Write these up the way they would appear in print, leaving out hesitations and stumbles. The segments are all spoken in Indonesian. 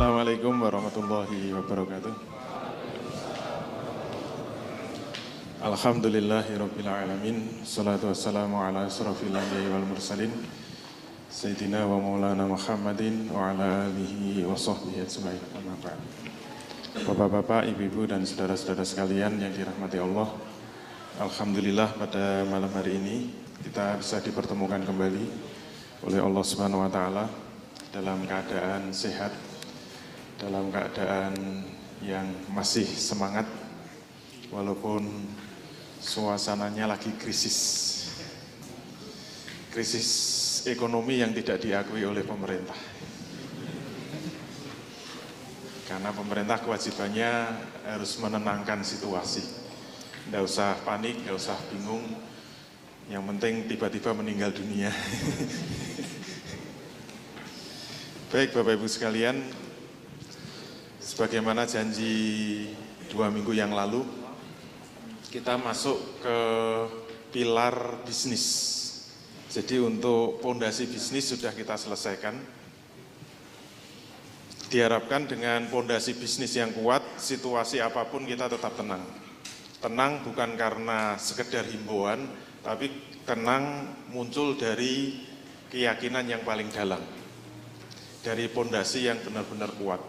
Assalamualaikum warahmatullahi wabarakatuh. Alhamdulillahirabbil alamin. Salatu wassalamu ala asrofil anbiya'i wal mursalin Sayyidina wa maulana Muhammadin wa ala alihi wa sahbihi ajma'in. Amma ba'd. Bapak-bapak, ibu-ibu dan saudara-saudara sekalian yang dirahmati Allah, alhamdulillah pada malam hari ini kita bisa dipertemukan kembali oleh Allah Subhanahu wa taala dalam keadaan sehat, dalam keadaan yang masih semangat walaupun suasananya lagi krisis ekonomi yang tidak diakui oleh pemerintah, karena pemerintah kewajibannya harus menenangkan situasi. Nggak usah panik, nggak usah bingung, yang penting tiba-tiba meninggal dunia. Baik Bapak Ibu sekalian, sebagaimana janji 2 minggu yang lalu, kita masuk ke pilar bisnis. Jadi untuk pondasi bisnis sudah kita selesaikan. Diharapkan dengan pondasi bisnis yang kuat, situasi apapun kita tetap tenang. Tenang bukan karena sekedar himbauan, tapi tenang muncul dari keyakinan yang paling dalam, dari pondasi yang benar-benar kuat.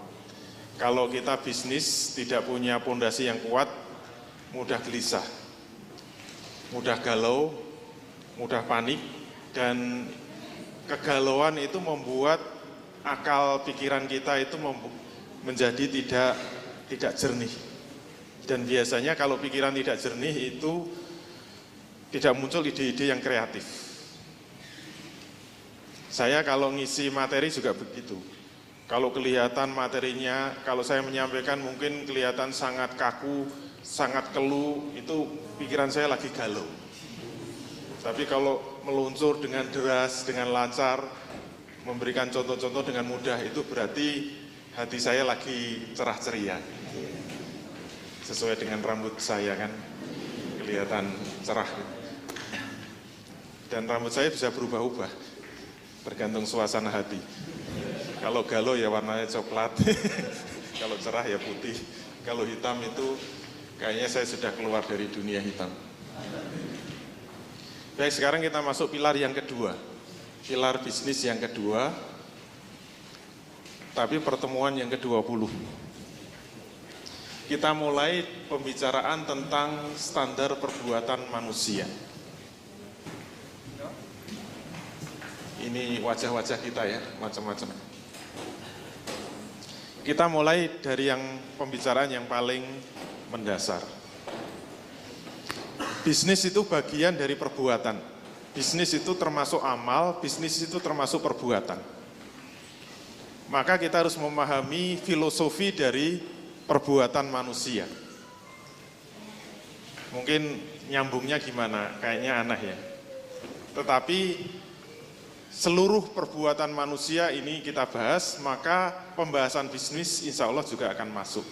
Kalau kita bisnis tidak punya pondasi yang kuat, mudah gelisah, mudah galau, mudah panik, dan kegalauan itu membuat akal pikiran kita itu menjadi tidak jernih. Dan biasanya kalau pikiran tidak jernih itu tidak muncul ide-ide yang kreatif. Saya kalau ngisi materi juga begitu. Kalau kelihatan materinya, kalau saya menyampaikan mungkin kelihatan sangat kaku, sangat keluh, itu pikiran saya lagi galau. Tapi kalau meluncur dengan deras, dengan lancar, memberikan contoh-contoh dengan mudah, itu berarti hati saya lagi cerah ceria. Sesuai dengan rambut saya kan, kelihatan cerah. Dan rambut saya bisa berubah-ubah, tergantung suasana hati. Kalau galau ya warnanya coklat, kalau cerah ya putih, kalau hitam itu kayaknya saya sudah keluar dari dunia hitam. Baik, sekarang kita masuk pilar yang kedua, pilar bisnis yang kedua, tapi pertemuan yang ke-20. Kita mulai pembicaraan tentang standar perbuatan manusia. Ini wajah-wajah kita ya, macam-macam. Kita mulai dari yang pembicaraan yang paling mendasar. Bisnis itu bagian dari perbuatan. Bisnis itu termasuk amal, bisnis itu termasuk perbuatan. Maka kita harus memahami filosofi dari perbuatan manusia. Mungkin nyambungnya gimana, kayaknya aneh ya. Tetapi seluruh perbuatan manusia ini kita bahas, maka pembahasan bisnis insya Allah juga akan masuk.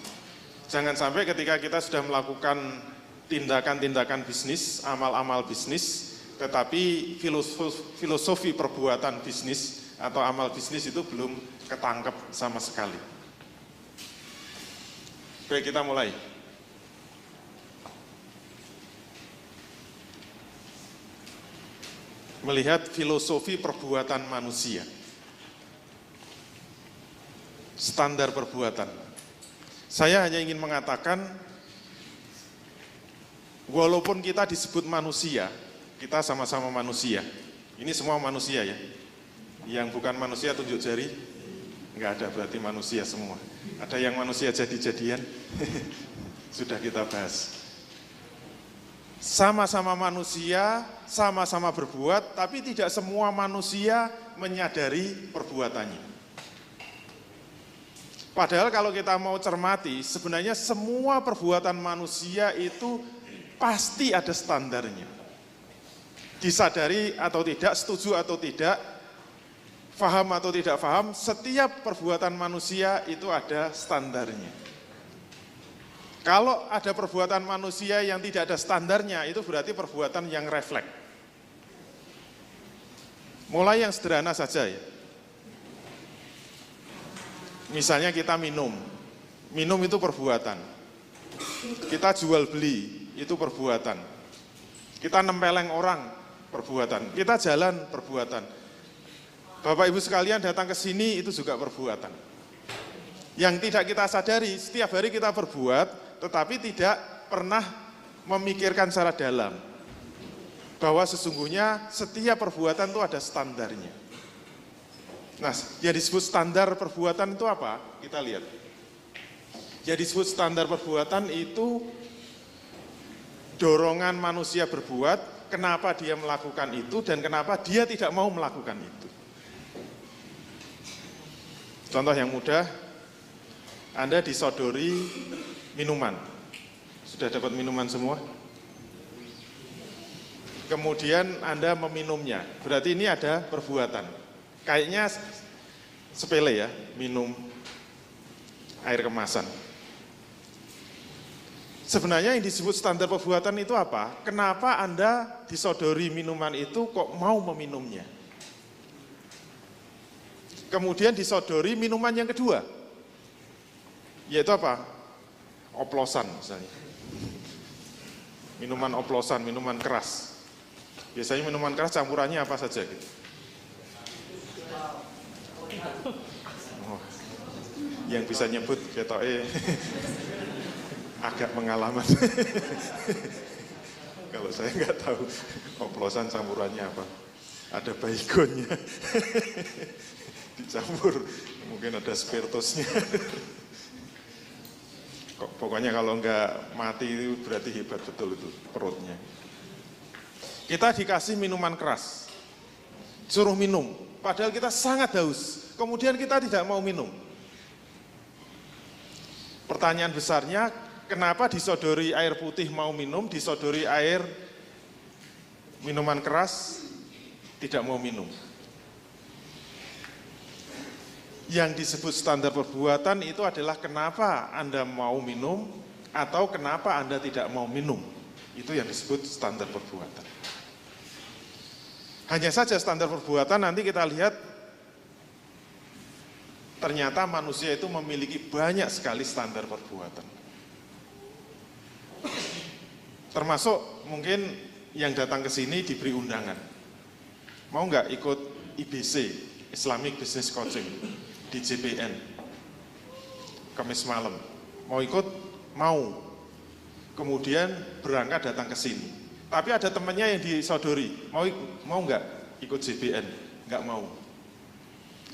Jangan sampai ketika kita sudah melakukan tindakan-tindakan bisnis, amal-amal bisnis, tetapi filosofi perbuatan bisnis atau amal bisnis itu belum ketangkep sama sekali. Baik, kita mulai. Melihat filosofi perbuatan manusia, standar perbuatan. Saya hanya ingin mengatakan, walaupun kita disebut manusia, kita sama-sama manusia. Ini semua manusia ya. Yang bukan manusia tunjuk jari, enggak ada, berarti manusia semua. Ada yang manusia jadi-jadian, sudah kita bahas. Sama-sama manusia, sama-sama berbuat, tapi tidak semua manusia menyadari perbuatannya. Padahal kalau kita mau cermati, sebenarnya semua perbuatan manusia itu pasti ada standarnya. Disadari atau tidak, setuju atau tidak, faham atau tidak faham, setiap perbuatan manusia itu ada standarnya. Kalau ada perbuatan manusia yang tidak ada standarnya, itu berarti perbuatan yang refleks. Mulai yang sederhana saja ya. Misalnya kita minum itu perbuatan. Kita jual beli, itu perbuatan. Kita nempeleng orang, perbuatan. Kita jalan, perbuatan. Bapak Ibu sekalian datang ke sini, itu juga perbuatan. Yang tidak kita sadari, setiap hari kita berbuat, tetapi tidak pernah memikirkan secara dalam. Bahwa sesungguhnya setiap perbuatan itu ada standarnya. Nah, yang disebut standar perbuatan itu apa? Kita lihat. Yang disebut standar perbuatan itu dorongan manusia berbuat, kenapa dia melakukan itu dan kenapa dia tidak mau melakukan itu. Contoh yang mudah, Anda disodori minuman. Sudah dapat minuman semua? Kemudian Anda meminumnya, berarti ini ada perbuatan. Kayaknya sepele ya, minum air kemasan. Sebenarnya yang disebut standar perbuatan itu apa? Kenapa Anda disodori minuman itu kok mau meminumnya? Kemudian disodori minuman yang kedua, yaitu apa? Oplosan misalnya. Minuman oplosan, minuman keras. Biasanya minuman keras campurannya apa saja gitu. Oh, yang bisa nyebut ketoknya agak pengalaman. Kalau saya nggak tahu oplosan campurannya apa. Ada baygonnya, dicampur, mungkin ada spiritusnya. Pokoknya kalau nggak mati itu berarti hebat betul itu perutnya. Kita dikasih minuman keras, suruh minum, padahal kita sangat haus. Kemudian kita tidak mau minum. Pertanyaan besarnya, kenapa disodori air putih mau minum, disodori air minuman keras tidak mau minum? Yang disebut standar perbuatan itu adalah kenapa Anda mau minum atau kenapa Anda tidak mau minum. Itu yang disebut standar perbuatan. Hanya saja standar perbuatan nanti kita lihat ternyata manusia itu memiliki banyak sekali standar perbuatan. Termasuk mungkin yang datang ke sini diberi undangan. Mau nggak ikut IBC, Islamic Business Coaching, di JPN, Kamis malam. Mau ikut? Mau. Kemudian berangkat datang ke sini. Tapi ada temannya yang disodori, mau nggak ikut JPN? Nggak mau.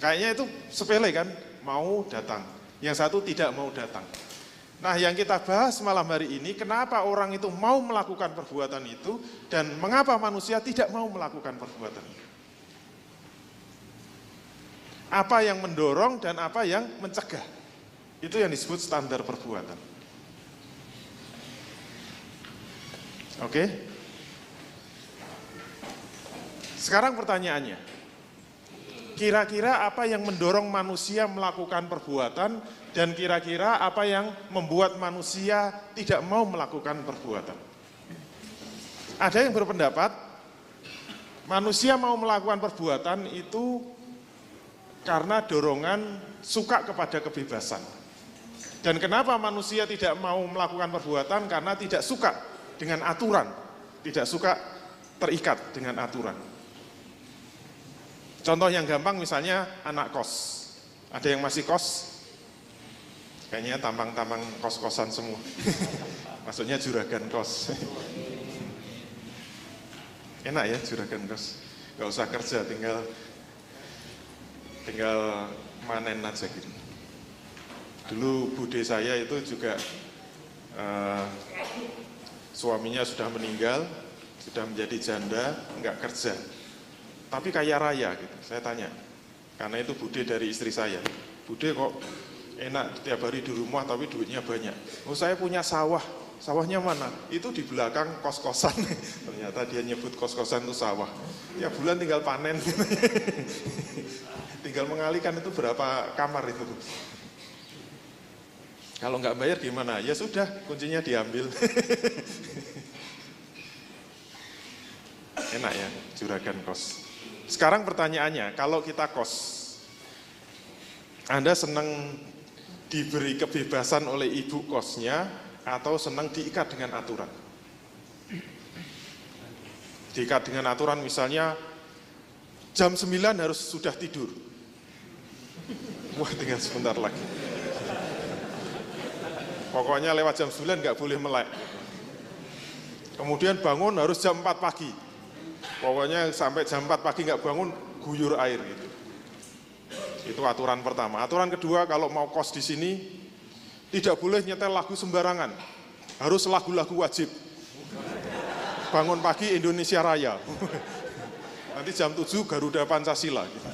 Kayaknya itu sepele kan, mau datang. Yang satu tidak mau datang. Nah, yang kita bahas malam hari ini, kenapa orang itu mau melakukan perbuatan itu, dan mengapa manusia tidak mau melakukan perbuatan itu. Apa yang mendorong dan apa yang mencegah. Itu yang disebut standar perbuatan. Oke? Sekarang pertanyaannya, kira-kira apa yang mendorong manusia melakukan perbuatan dan kira-kira apa yang membuat manusia tidak mau melakukan perbuatan? Ada yang berpendapat manusia mau melakukan perbuatan itu karena dorongan suka kepada kebebasan. Dan kenapa manusia tidak mau melakukan perbuatan? Karena tidak suka dengan aturan, tidak suka terikat dengan aturan. Contoh yang gampang misalnya anak kos. Ada yang masih kos? Kayaknya tampang-tampang kos-kosan semua. Maksudnya juragan kos. Enak ya juragan kos. Gak usah kerja, tinggal manen aja gitu. Dulu bude saya itu juga suaminya sudah meninggal, sudah menjadi janda, enggak kerja. Tapi kaya raya gitu. Saya tanya, karena itu bude dari istri saya. Bude kok enak tiap hari di rumah tapi duitnya banyak. Oh, saya punya sawah. Sawahnya mana? Itu di belakang kos-kosan. Ternyata dia nyebut kos-kosan itu sawah. Tiap bulan tinggal panen. Tinggal mengalihkan itu berapa kamar itu. Kalau nggak bayar gimana? Ya sudah, kuncinya diambil. Enak ya, juragan kos. Sekarang pertanyaannya, kalau kita kos, Anda senang diberi kebebasan oleh ibu kosnya atau senang diikat dengan aturan? Diikat dengan aturan misalnya jam 9 harus sudah tidur. Wah, tinggal sebentar lagi. Pokoknya lewat jam 9 nggak boleh melek. Kemudian bangun harus jam 4 pagi. Pokoknya sampai jam 4 pagi nggak bangun, guyur air gitu. Itu aturan pertama. Aturan kedua, kalau mau kos di sini tidak boleh nyetel lagu sembarangan. Harus lagu-lagu wajib. Bangun pagi Indonesia Raya. Nanti jam 7 Garuda Pancasila gitu.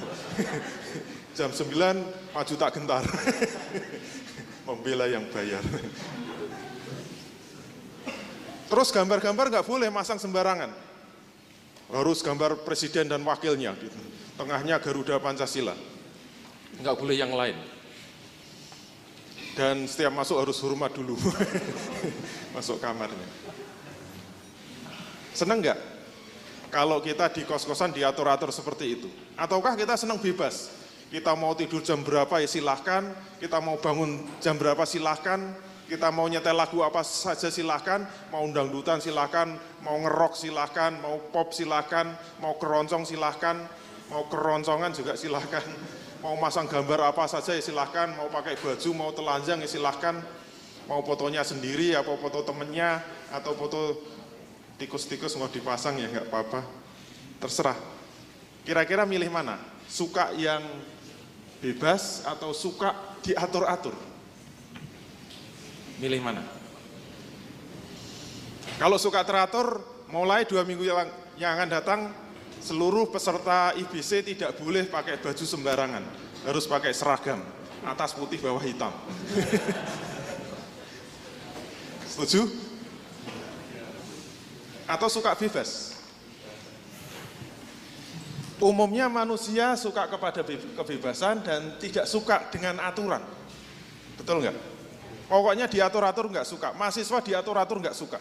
Jam 9 Maju Tak Gentar. Membela yang bayar. Terus gambar-gambar nggak boleh masang sembarangan. Harus gambar presiden dan wakilnya gitu. Tengahnya Garuda Pancasila. Nggak boleh yang lain. Dan setiap masuk harus hormat dulu. Masuk kamarnya. Senang nggak kalau kita di kos-kosan diatur-atur seperti itu? Ataukah kita senang bebas? Kita mau tidur jam berapa ya silahkan, kita mau bangun jam berapa silahkan, kita mau nyetel lagu apa saja silahkan, mau dangdutan silahkan, mau ngerok silahkan, mau pop silahkan, mau keroncong silahkan, mau keroncongan juga silahkan. Mau masang gambar apa saja ya silahkan, mau pakai baju, mau telanjang ya silahkan, mau fotonya sendiri, apa foto temennya, atau foto tikus-tikus mau dipasang ya nggak apa-apa, terserah. Kira-kira milih mana? Suka yang bebas atau suka diatur-atur? Milih mana? Kalau suka teratur, mulai 2 minggu yang akan datang, seluruh peserta IBC tidak boleh pakai baju sembarangan, harus pakai seragam, atas putih bawah hitam. Setuju? Atau suka bebas? Umumnya manusia suka kepada kebebasan dan tidak suka dengan aturan. Betul nggak? Pokoknya diatur-atur nggak suka, mahasiswa diatur-atur nggak suka.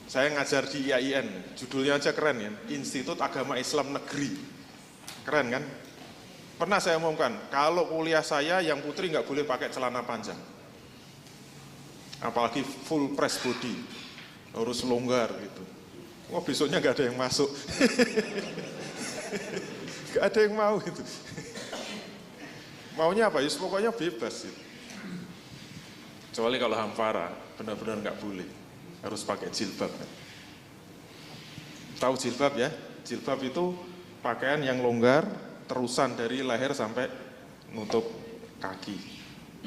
Saya ngajar di IAIN, judulnya aja keren ya, Institut Agama Islam Negeri. Keren kan? Pernah saya umumkan, kalau kuliah saya yang putri nggak boleh pakai celana panjang. Apalagi full press body, harus longgar gitu. Wah, besoknya nggak ada yang masuk. Nggak ada yang mau itu. Maunya apa? Ya pokoknya bebas gitu. Kecuali kalau hampara, benar-benar nggak boleh. Harus pakai jilbab. Tahu jilbab ya? Jilbab itu pakaian yang longgar, terusan dari leher sampai nutup kaki.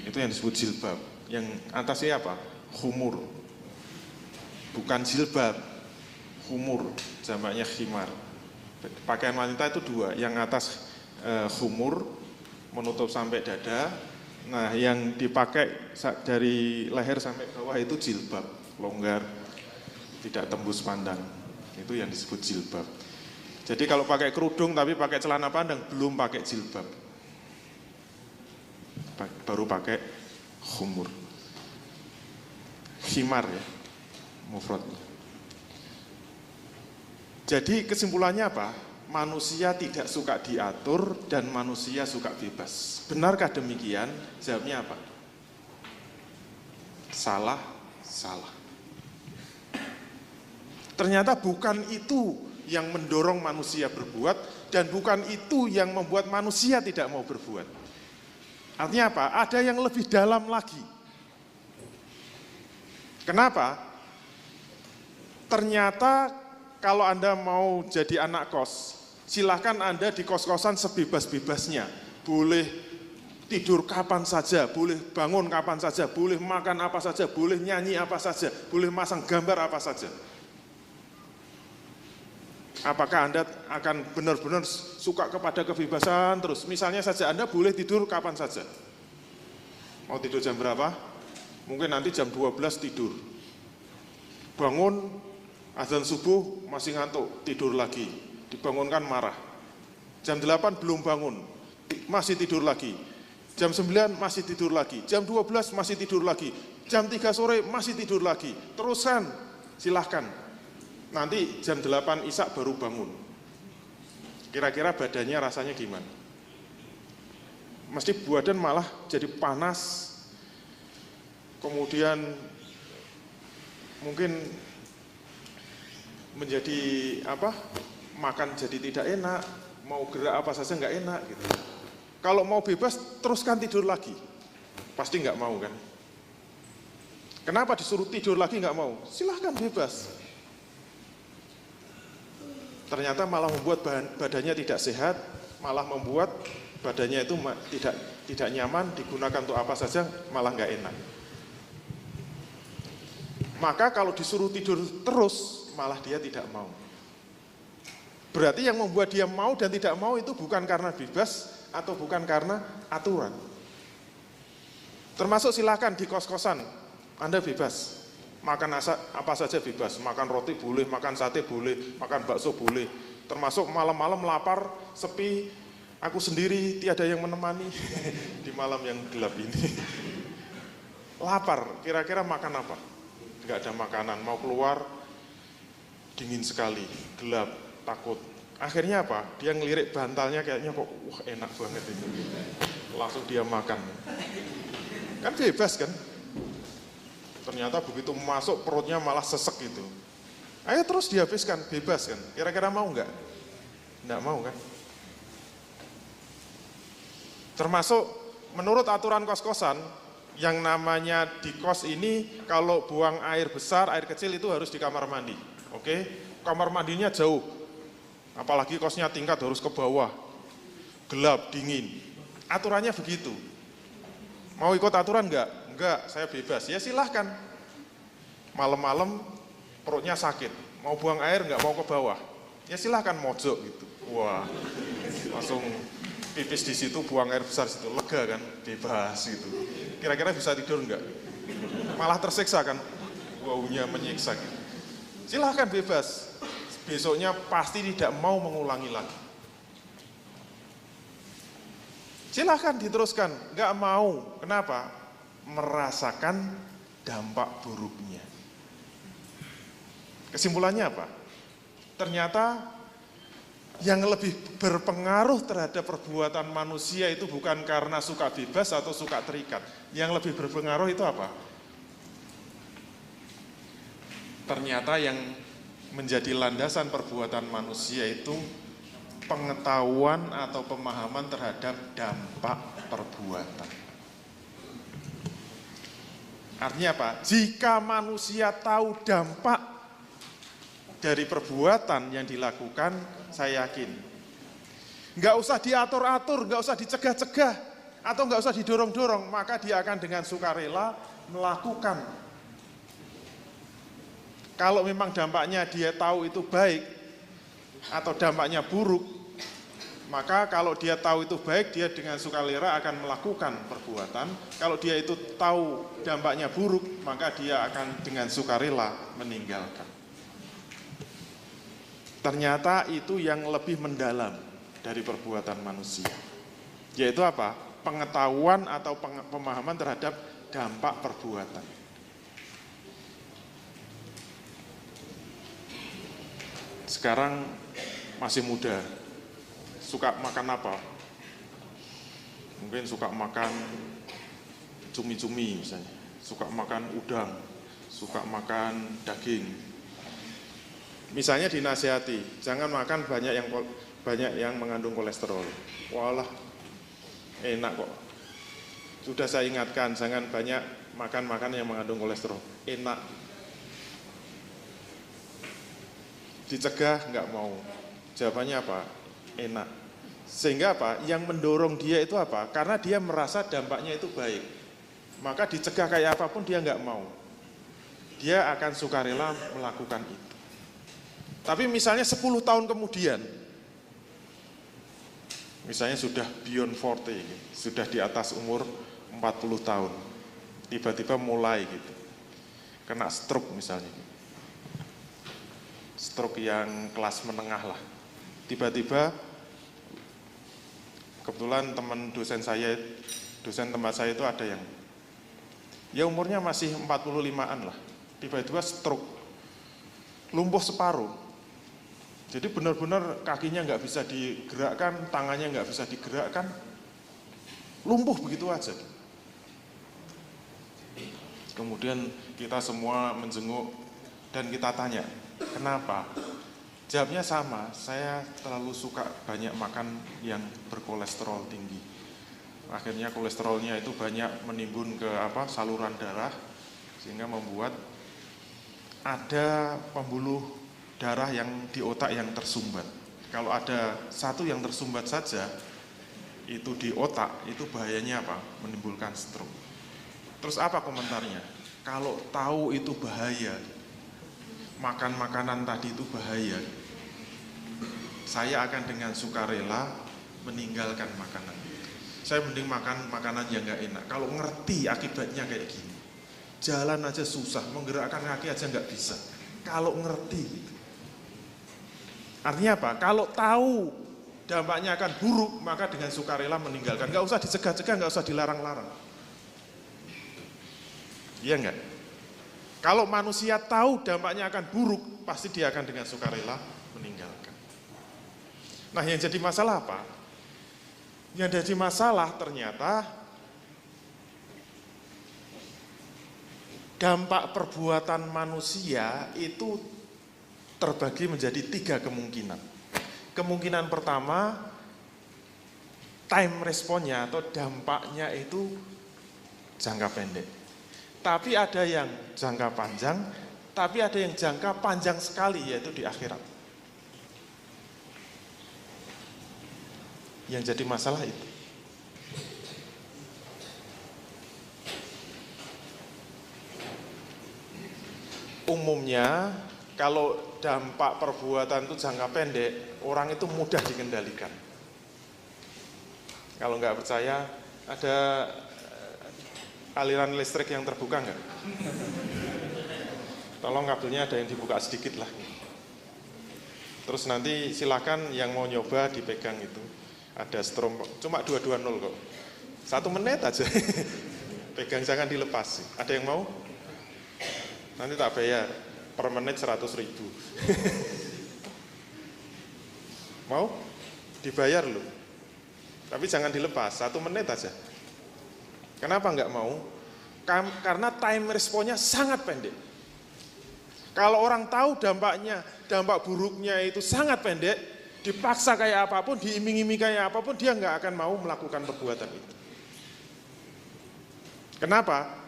Itu yang disebut jilbab. Yang atasnya apa? Khumur. Bukan jilbab, khumur, jamaknya khimar. Pakaian wanita itu 2, yang atas khumur, menutup sampai dada. Nah, yang dipakai dari leher sampai bawah itu jilbab, longgar, tidak tembus pandang. Itu yang disebut jilbab. Jadi kalau pakai kerudung tapi pakai celana panjang, belum pakai jilbab. Baru pakai khumur. Khimar ya, mufradnya. Jadi kesimpulannya apa? Manusia tidak suka diatur dan manusia suka bebas. Benarkah demikian? Jawabnya apa? Salah, salah. Ternyata bukan itu yang mendorong manusia berbuat dan bukan itu yang membuat manusia tidak mau berbuat. Artinya apa? Ada yang lebih dalam lagi. Kenapa? Ternyata kalau Anda mau jadi anak kos, silahkan Anda di kos-kosan sebebas-bebasnya. Boleh tidur kapan saja, boleh bangun kapan saja, boleh makan apa saja, boleh nyanyi apa saja, boleh masang gambar apa saja. Apakah Anda akan benar-benar suka kepada kebebasan terus? Misalnya saja Anda boleh tidur kapan saja. Mau tidur jam berapa? Mungkin nanti jam 12 tidur. Bangun, azan subuh masih ngantuk, tidur lagi. Dibangunkan marah. Jam 8 belum bangun, masih tidur lagi. Jam 9 masih tidur lagi. Jam 12 masih tidur lagi. Jam 3 sore masih tidur lagi. Teruskan, silahkan. Nanti jam 8 Isya baru bangun. Kira-kira badannya rasanya gimana? mesti badan malah jadi panas, kemudian mungkin menjadi makan jadi tidak enak, mau gerak apa saja nggak enak gitu. Kalau mau bebas teruskan tidur lagi, pasti nggak mau kan. Kenapa disuruh tidur lagi nggak mau? Silahkan bebas. Ternyata malah membuat badannya tidak sehat, malah membuat badannya itu tidak nyaman, digunakan untuk apa saja malah nggak enak. Maka kalau disuruh tidur terus, malah dia tidak mau. Berarti yang membuat dia mau dan tidak mau itu bukan karena bebas atau bukan karena aturan. Termasuk silakan di kos-kosan, Anda bebas. Makan apa saja bebas, makan roti boleh, makan sate boleh, makan bakso boleh. Termasuk malam-malam lapar, sepi, aku sendiri, tiada yang menemani di malam yang gelap ini. Lapar, kira-kira makan apa? Nggak ada makanan, mau keluar, dingin sekali, gelap, takut. Akhirnya apa? Dia ngelirik bantalnya kayaknya kok, wah enak banget itu. Langsung dia makan. Kan bebas kan? Ternyata begitu masuk perutnya malah sesek gitu. Ayo terus dihabiskan, bebas kan? Kira-kira mau nggak? Nggak mau kan? Termasuk menurut aturan kos-kosan, yang namanya di kos ini kalau buang air besar, air kecil itu harus di kamar mandi. Oke? Kamar mandinya jauh. Apalagi kosnya tingkat harus ke bawah. Gelap, dingin. Aturannya begitu. Mau ikut aturan nggak? Enggak, saya bebas. Ya silahkan. Malam-malam perutnya sakit. Mau buang air nggak mau ke bawah. Ya silahkan mojok gitu. Wah, langsung pipis di situ, buang air besar situ, lega kan, bebas gitu. Kira-kira bisa tidur nggak? Malah tersiksa kan, baunya menyiksa gitu. Silahkan bebas, besoknya pasti tidak mau mengulangi lagi. Silahkan diteruskan, nggak mau, kenapa? Merasakan dampak buruknya. Kesimpulannya apa? Ternyata yang lebih berpengaruh terhadap perbuatan manusia itu bukan karena suka bebas atau suka terikat. Yang lebih berpengaruh itu apa? Ternyata yang menjadi landasan perbuatan manusia itu pengetahuan atau pemahaman terhadap dampak perbuatan. Artinya apa? Jika manusia tahu dampak dari perbuatan yang dilakukan, saya yakin nggak usah diatur-atur, nggak usah dicegah-cegah, atau nggak usah didorong-dorong, maka dia akan dengan sukarela melakukan. Kalau memang dampaknya dia tahu itu baik atau dampaknya buruk, maka kalau dia tahu itu baik, dia dengan sukarela akan melakukan perbuatan. Kalau dia itu tahu dampaknya buruk, maka dia akan dengan sukarela meninggalkan. Ternyata itu yang lebih mendalam dari perbuatan manusia. Yaitu apa? Pengetahuan atau pemahaman terhadap dampak perbuatan. Sekarang masih muda, suka makan apa? Mungkin suka makan cumi-cumi misalnya, suka makan udang, suka makan daging. Misalnya dinasihati, jangan makan banyak yang mengandung kolesterol. Walah, enak kok. Sudah saya ingatkan, jangan banyak makan makanan yang mengandung kolesterol. Enak. Dicegah nggak mau. Jawabannya apa? Enak. Sehingga apa? Yang mendorong dia itu apa? Karena dia merasa dampaknya itu baik. Maka dicegah kayak apapun dia nggak mau. Dia akan sukarela melakukan itu. Tapi misalnya 10 tahun kemudian, misalnya sudah beyond 40, sudah di atas umur 40 tahun, tiba-tiba mulai gitu, kena stroke misalnya, stroke yang kelas menengah lah, tiba-tiba, kebetulan teman dosen tempat saya itu ada yang, ya umurnya masih 45-an lah, tiba-tiba stroke, lumpuh separuh. Jadi benar-benar kakinya nggak bisa digerakkan, tangannya nggak bisa digerakkan. lumpuh begitu aja. Kemudian kita semua menjenguk dan kita tanya, kenapa? Jawabnya sama, saya terlalu suka banyak makan yang berkolesterol tinggi. Akhirnya kolesterolnya itu banyak menimbun ke saluran darah, sehingga membuat ada pembuluh darah yang di otak yang tersumbat. Kalau ada satu yang tersumbat saja, itu di otak, itu bahayanya apa? Menimbulkan stroke. Terus apa komentarnya? Kalau tahu itu bahaya, makan makanan tadi itu bahaya, saya akan dengan sukarela meninggalkan makanan. Saya mending makan makanan yang gak enak. Kalau ngerti akibatnya kayak gini, jalan aja susah, menggerakkan kaki aja gak bisa. Kalau ngerti gitu. Artinya apa? Kalau tahu dampaknya akan buruk, maka dengan sukarela meninggalkan. Gak usah dicegah-cegah, gak usah dilarang-larang. Iya enggak? Kalau manusia tahu dampaknya akan buruk, pasti dia akan dengan sukarela meninggalkan. Nah, yang jadi masalah apa? Yang jadi masalah ternyata dampak perbuatan manusia itu terbagi menjadi 3 kemungkinan. Kemungkinan pertama, time responnya atau dampaknya itu jangka pendek. Tapi ada yang jangka panjang, tapi ada yang jangka panjang sekali, yaitu di akhirat. Yang jadi masalah itu. Umumnya, kalau dampak perbuatan itu jangka pendek, orang itu mudah dikendalikan. Kalau nggak percaya, ada aliran listrik yang terbuka nggak? Tolong kabelnya ada yang dibuka sedikit lah. Terus nanti silakan yang mau nyoba dipegang itu. Ada strom, cuma 220 kok. 1 menit aja. Pegang jangan dilepas. Ada yang mau? Nanti tak bayar. Per menit 100.000. Mau? Dibayar loh. Tapi jangan dilepas, 1 menit aja. Kenapa nggak mau? Karena time responnya sangat pendek. Kalau orang tahu dampaknya, dampak buruknya itu sangat pendek, dipaksa kayak apapun, diiming-iming kayak apapun, dia nggak akan mau melakukan perbuatan itu. Kenapa?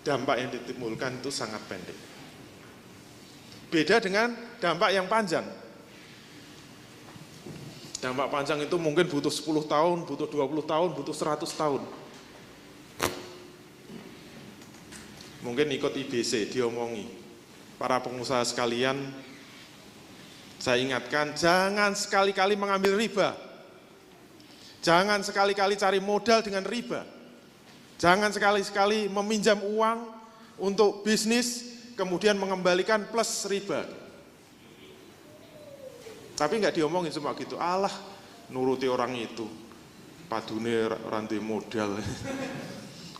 Dampak yang ditimbulkan itu sangat pendek. Beda dengan dampak yang panjang. Dampak panjang itu mungkin butuh 10 tahun, butuh 20 tahun, butuh 100 tahun. Mungkin ikut IBC, diomongi. Para pengusaha sekalian, saya ingatkan, jangan sekali-kali mengambil riba. Jangan sekali-kali cari modal dengan riba. Jangan sekali-kali meminjam uang untuk bisnis, kemudian mengembalikan plus riba. Tapi nggak diomongin cuma gitu, alah nuruti orang itu, padune rantai modal,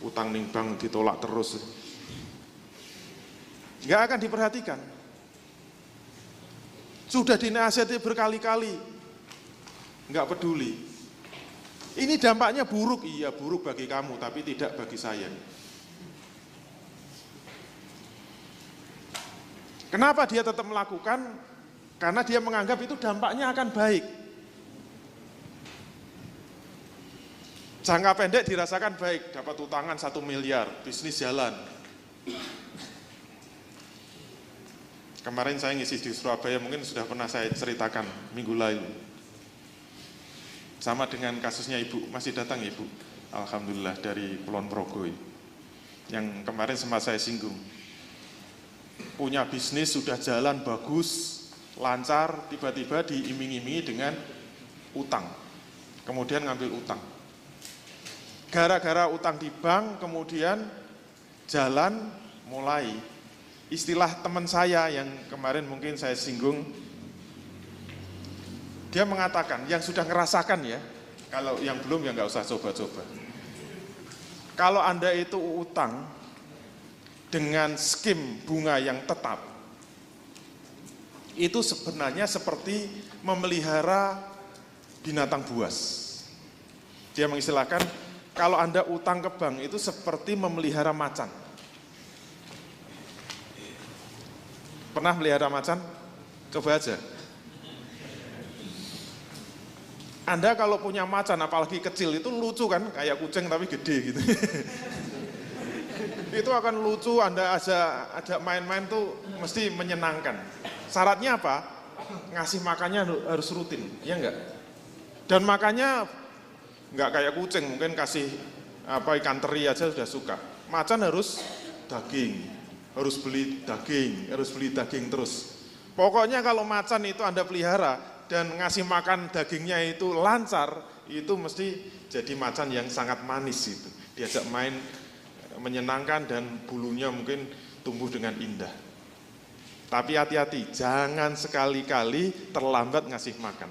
utang ning bank ditolak terus. Nggak akan diperhatikan. Sudah dinasihati berkali-kali, nggak peduli. Ini dampaknya buruk, iya buruk bagi kamu, tapi tidak bagi saya. Kenapa dia tetap melakukan? Karena dia menganggap itu dampaknya akan baik. Jangka pendek dirasakan baik, dapat utangan 1 miliar, bisnis jalan. Kemarin saya ngisi di Surabaya, mungkin sudah pernah saya ceritakan minggu lalu. Sama dengan kasusnya Ibu, masih datang Ibu, alhamdulillah dari Kulon Progo, yang kemarin sempat saya singgung. Punya bisnis sudah jalan bagus, lancar, tiba-tiba diiming-imingi dengan utang. Kemudian ngambil utang. Gara-gara utang di bank, kemudian jalan mulai. Istilah teman saya yang kemarin mungkin saya singgung, dia mengatakan, yang sudah ngerasakan ya, kalau yang belum ya nggak usah coba-coba. Kalau Anda itu utang dengan skim bunga yang tetap, itu sebenarnya seperti memelihara binatang buas. Dia mengistilahkan kalau Anda utang ke bank itu seperti memelihara macan. Pernah melihara macan? Coba aja. Anda kalau punya macan, apalagi kecil, itu lucu kan, kayak kucing tapi gede gitu. Itu akan lucu, Anda ajak main-main tuh mesti menyenangkan. Syaratnya apa? Ngasih makannya harus rutin, ya enggak? Dan makannya enggak kayak kucing, mungkin kasih ikan teri aja sudah suka. Macan harus daging, harus beli daging terus. Pokoknya kalau macan itu Anda pelihara, dan ngasih makan dagingnya itu lancar, itu mesti jadi macan yang sangat manis itu. Diajak main menyenangkan dan bulunya mungkin tumbuh dengan indah. Tapi hati-hati, jangan sekali-kali terlambat ngasih makan.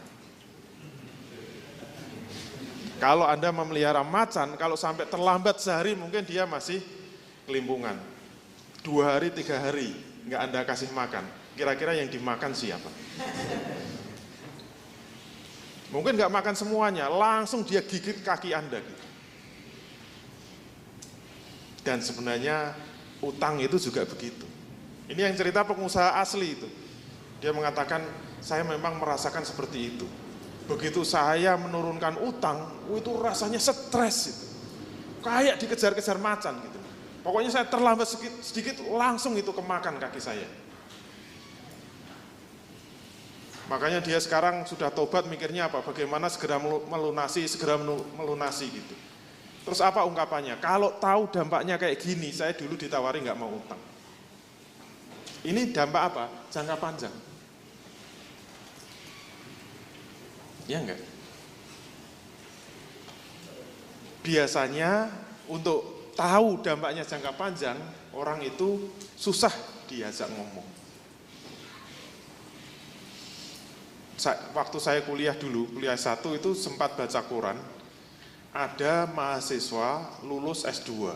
Kalau Anda memelihara macan, kalau sampai terlambat sehari mungkin dia masih kelimpungan. 2 hari, 3 hari nggak Anda kasih makan. Kira-kira yang dimakan siapa? Mungkin nggak makan semuanya, langsung dia gigit kaki Anda. Gitu. Dan sebenarnya utang itu juga begitu. Ini yang cerita pengusaha asli itu. Dia mengatakan, saya memang merasakan seperti itu. Begitu saya menurunkan utang, itu rasanya stres. Itu. Kayak dikejar-kejar macan. Gitu. Pokoknya saya terlambat sedikit, langsung itu kemakan kaki saya. Makanya dia sekarang sudah tobat mikirnya apa? Bagaimana segera melunasi gitu. Terus apa ungkapannya? Kalau tahu dampaknya kayak gini, saya dulu ditawari nggak mau utang. Ini dampak apa? Jangka panjang. Ya enggak? Biasanya untuk tahu dampaknya jangka panjang, orang itu susah diajak ngomong. Waktu saya kuliah dulu, kuliah 1 itu sempat baca Quran, ada mahasiswa lulus S2,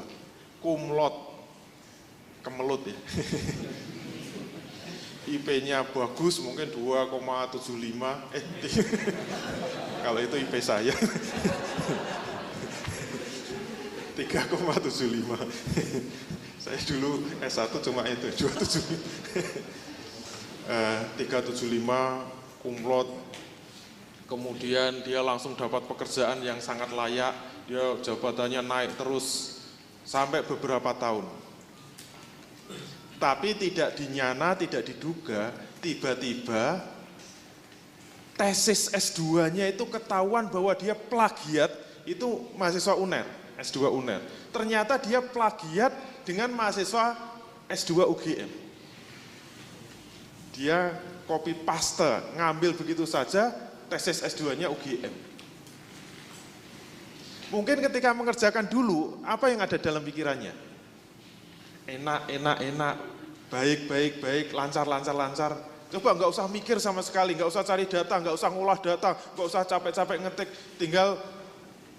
cum laude, kemelut ya. IP-nya bagus, mungkin 2,75, kalau itu IP saya, 3,75. Saya dulu S1 cuma itu, 375, cum laude, kemudian dia langsung dapat pekerjaan yang sangat layak, dia jabatannya naik terus sampai beberapa tahun. Tapi tidak dinyana, tidak diduga, tiba-tiba tesis S2-nya itu ketahuan bahwa dia plagiat, itu mahasiswa UNER, S2 UNER. Ternyata dia plagiat dengan mahasiswa S2 UGM. Dia copy paste, ngambil begitu saja tesis S2-nya UGM. Mungkin ketika mengerjakan dulu, apa yang ada dalam pikirannya? Enak, baik, lancar. Coba nggak usah mikir sama sekali, nggak usah cari data, nggak usah ngolah data, nggak usah capek-capek ngetik, tinggal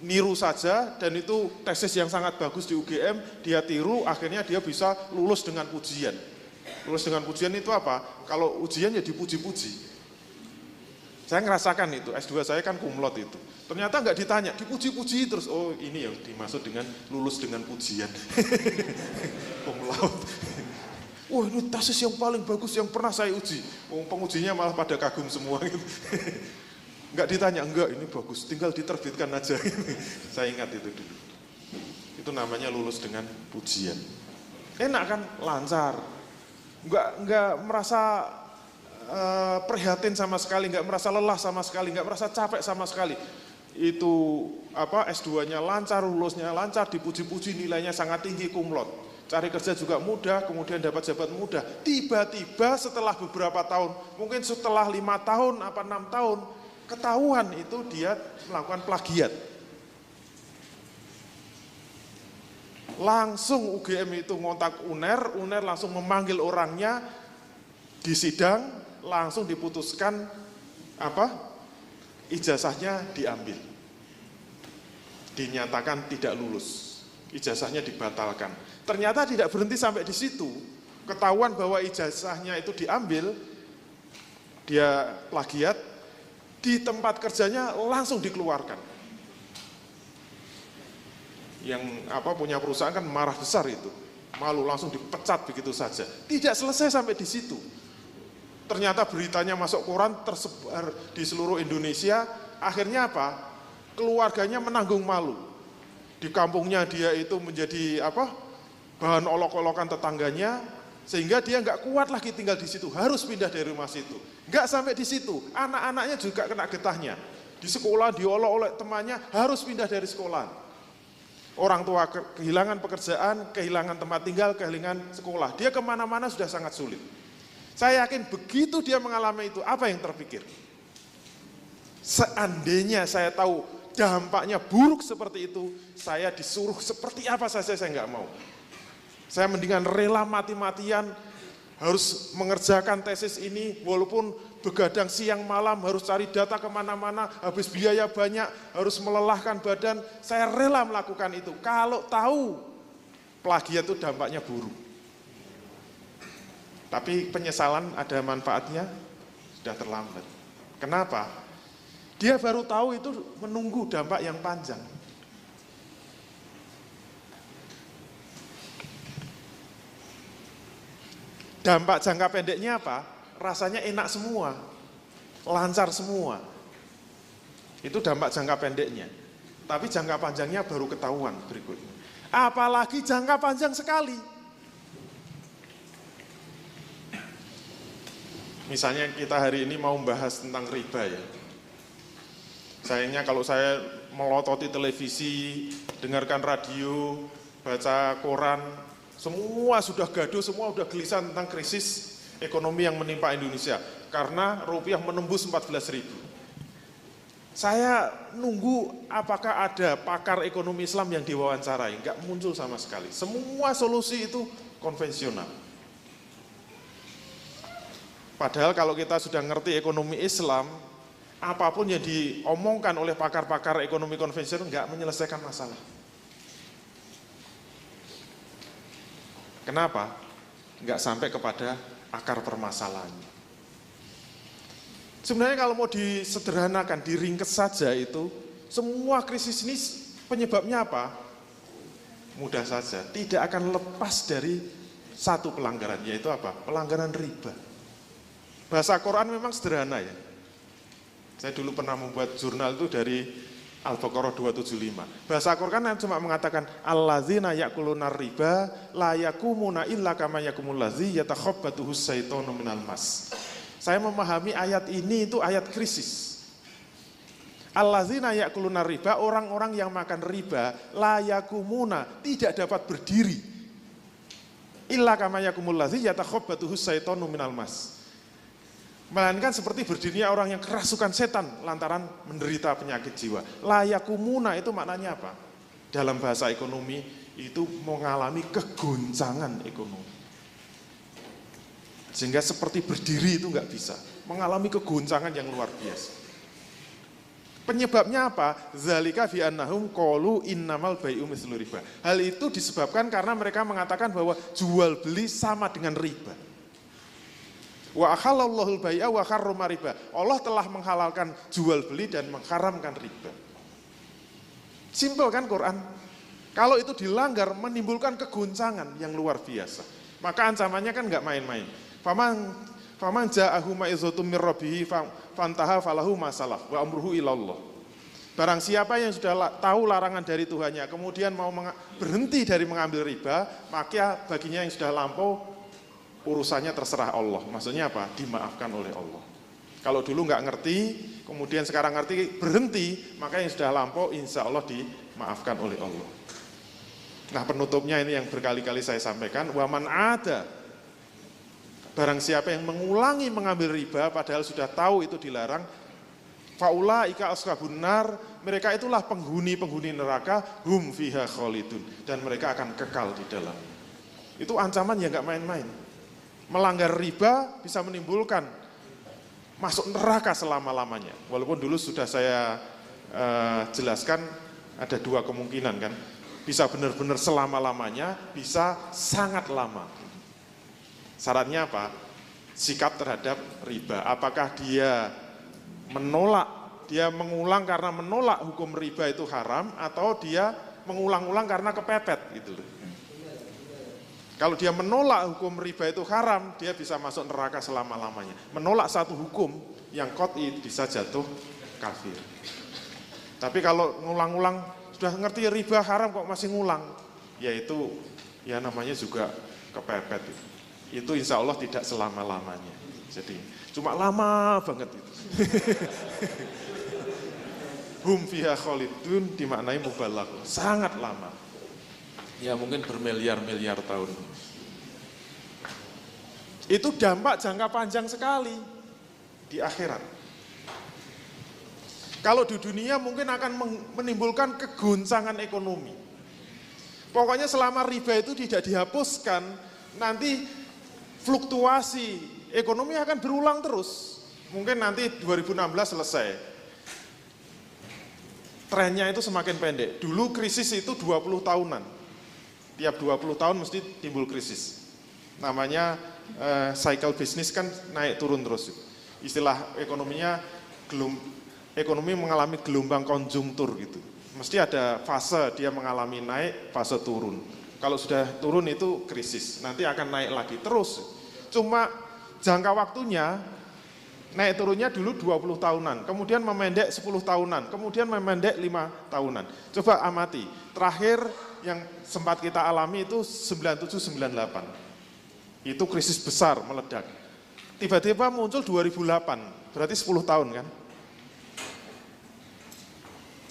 niru saja, dan itu tesis yang sangat bagus di UGM, dia tiru, akhirnya dia bisa lulus dengan pujian. Lulus dengan pujian itu apa? Kalau ujian ya dipuji-puji. Saya ngerasakan itu, S2 saya kan cum laude itu. Ternyata nggak ditanya, dipuji-puji terus, oh ini ya dimaksud dengan lulus dengan pujian. Cum laude. Wah ini tesis yang paling bagus yang pernah saya uji. Pengujinya malah pada kagum semua gitu. Nggak ditanya, enggak ini bagus, tinggal diterbitkan aja. Saya ingat itu dulu. Itu namanya lulus dengan pujian. Enak kan, lancar. Enggak merasa prihatin sama sekali, enggak merasa lelah sama sekali, enggak merasa capek sama sekali. Itu S2-nya lancar, lulusnya lancar, dipuji-puji, nilainya sangat tinggi, cum laude. Cari kerja juga mudah, kemudian dapat jabatan mudah. Tiba-tiba setelah beberapa tahun, mungkin setelah 5 tahun, 6 tahun, ketahuan itu dia melakukan plagiat. Langsung UGM itu ngontak UNER langsung memanggil orangnya di sidang, langsung diputuskan ijazahnya diambil. Dinyatakan tidak lulus, ijazahnya dibatalkan. Ternyata tidak berhenti sampai di situ, ketahuan bahwa ijazahnya itu diambil, dia plagiat, di tempat kerjanya langsung dikeluarkan. yang punya perusahaan kan marah besar itu, malu langsung dipecat begitu saja. Tidak selesai sampai di situ. Ternyata beritanya masuk koran, tersebar di seluruh Indonesia. Akhirnya apa? Keluarganya menanggung malu. Di kampungnya dia itu menjadi bahan olok-olokan tetangganya, sehingga dia nggak kuat lagi tinggal di situ, harus pindah dari rumah situ. Nggak sampai di situ, anak-anaknya juga kena getahnya. Di sekolah diolok oleh temannya, harus pindah dari sekolah. Orang tua kehilangan pekerjaan, kehilangan tempat tinggal, kehilangan sekolah. Dia kemana-mana sudah sangat sulit. Saya yakin begitu dia mengalami itu, apa yang terpikir? Seandainya saya tahu dampaknya buruk seperti itu, saya disuruh seperti apa saja saya nggak mau. Saya mendingan rela mati-matian, harus mengerjakan tesis ini, walaupun begadang siang malam, harus cari data kemana-mana, habis biaya banyak, harus melelahkan badan, saya rela melakukan itu. Kalau tahu plagiat itu dampaknya buruk. Tapi penyesalan ada manfaatnya, sudah terlambat. Kenapa? Dia baru tahu itu menunggu dampak yang panjang. Dampak jangka pendeknya apa? Rasanya enak semua, lancar semua. Itu dampak jangka pendeknya. Tapi jangka panjangnya baru ketahuan berikutnya. Apalagi jangka panjang sekali. Misalnya kita hari ini mau membahas tentang riba ya. Sayangnya kalau saya melototi televisi, dengarkan radio, baca koran, semua sudah gaduh, semua sudah gelisah tentang krisis ekonomi yang menimpa Indonesia. Karena rupiah menembus 14.000. Saya nunggu apakah ada pakar ekonomi Islam yang diwawancarai. Enggak muncul sama sekali. Semua solusi itu konvensional. Padahal kalau kita sudah ngerti ekonomi Islam, apapun yang diomongkan oleh pakar-pakar ekonomi konvensional enggak menyelesaikan masalah. Kenapa? Enggak sampai kepada akar permasalahannya. Sebenarnya kalau mau disederhanakan, diringkes saja itu, semua krisis ini penyebabnya apa? Mudah saja, tidak akan lepas dari satu pelanggaran, yaitu apa? Pelanggaran riba. Bahasa Quran memang sederhana ya. Saya dulu pernah membuat jurnal itu dari Al-Baqarah 275. Bahasa Quran cuma mengatakan allazina ya'kuluna riba la yakumuna illa kama yakumul ladzi yatakhabbathu syaitanu minal mas. Saya memahami ayat ini itu ayat krisis. Allazina ya'kuluna riba, orang-orang yang makan riba, la yakumuna, tidak dapat berdiri. Illa kama yakumul ladzi yatakhabbathu syaitanu minal mas. Melainkan seperti berdirinya orang yang kerasukan setan lantaran menderita penyakit jiwa. Layakumuna itu maknanya apa? Dalam bahasa ekonomi itu mengalami kegoncangan ekonomi. Sehingga seperti berdiri itu nggak bisa. Mengalami kegoncangan yang luar biasa. Penyebabnya apa? Zalika fi annahum qalu innamal bai'u mithlu riba. Hal itu disebabkan karena mereka mengatakan bahwa jual beli sama dengan riba. Wa akhalallahul bai'a wa harrama riba. Allah telah menghalalkan jual beli dan mengharamkan riba. Simpel kan Quran? Kalau itu dilanggar menimbulkan kegoncangan yang luar biasa. Maka ancamannya kan enggak main-main. Faman ja'ahu ma'idzatum mir rabbih fantaha falahu ma salaf wa amruhu ilallah. Barang siapa yang sudah tahu larangan dari Tuhannya kemudian mau berhenti dari mengambil riba, maka baginya yang sudah lampau urusannya terserah Allah. Maksudnya apa? Dimaafkan oleh Allah. Kalau dulu nggak ngerti, kemudian sekarang ngerti, berhenti, maka yang sudah lampau insya Allah dimaafkan oleh Allah. Nah penutupnya ini yang berkali-kali saya sampaikan, waman ada, barang siapa yang mengulangi mengambil riba padahal sudah tahu itu dilarang, faulaika ashabun nar, mereka itulah penghuni-penghuni neraka, hum fiha khalidun, dan mereka akan kekal di dalam. Itu ancaman yang nggak main-main. Melanggar riba bisa menimbulkan masuk neraka selama-lamanya. Walaupun dulu sudah saya jelaskan ada dua kemungkinan kan. Bisa benar-benar selama-lamanya, bisa sangat lama. Syaratnya apa? Sikap terhadap riba. Apakah dia menolak, dia mengulang karena menolak hukum riba itu haram, atau dia mengulang-ulang karena kepepet gitu loh. Kalau dia menolak hukum riba itu haram, dia bisa masuk neraka selama-lamanya. Menolak satu hukum yang qat'i bisa jatuh kafir. Tapi kalau ngulang-ulang, sudah ngerti riba haram kok masih ngulang, ya itu ya namanya juga kepepet. Itu insya Allah tidak selama-lamanya. Jadi cuma lama banget itu. Hum fiha khalidun dimaknai mubalagh, sangat lama. Ya mungkin bermiliar-miliar tahun. Itu dampak jangka panjang sekali di akhirat. Kalau di dunia mungkin akan menimbulkan kegoncangan ekonomi. Pokoknya selama riba itu tidak dihapuskan, nanti fluktuasi ekonomi akan berulang terus. Mungkin nanti 2016 selesai. Trennya itu semakin pendek. Dulu krisis itu 20 tahunan. Tiap 20 tahun mesti timbul krisis. Namanya cycle bisnis kan naik turun terus. Istilah ekonominya ekonomi mengalami gelombang konjungtur gitu. Mesti ada fase dia mengalami naik, fase turun. Kalau sudah turun itu krisis, nanti akan naik lagi terus. Cuma jangka waktunya naik turunnya dulu 20 tahunan, kemudian memendek 10 tahunan, kemudian memendek 5 tahunan. Coba amati, terakhir yang sempat kita alami itu 97-98. Itu krisis besar meledak. Tiba-tiba muncul 2008, berarti 10 tahun kan?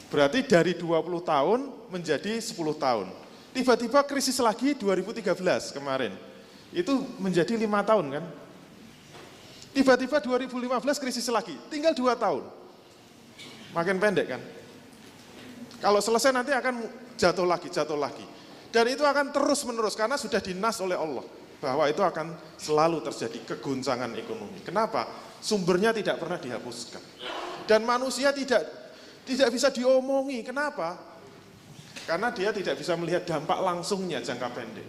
Berarti dari 20 tahun menjadi 10 tahun. Tiba-tiba krisis lagi 2013 kemarin. Itu menjadi 5 tahun kan? Tiba-tiba 2015 krisis lagi, tinggal 2 tahun. Makin pendek kan? Kalau selesai nanti akan jatuh lagi. Dan itu akan terus-menerus karena sudah dinas oleh Allah bahwa itu akan selalu terjadi kegoncangan ekonomi. Kenapa? Sumbernya tidak pernah dihapuskan. Dan manusia tidak bisa diomongi. Kenapa? Karena dia tidak bisa melihat dampak langsungnya jangka pendek.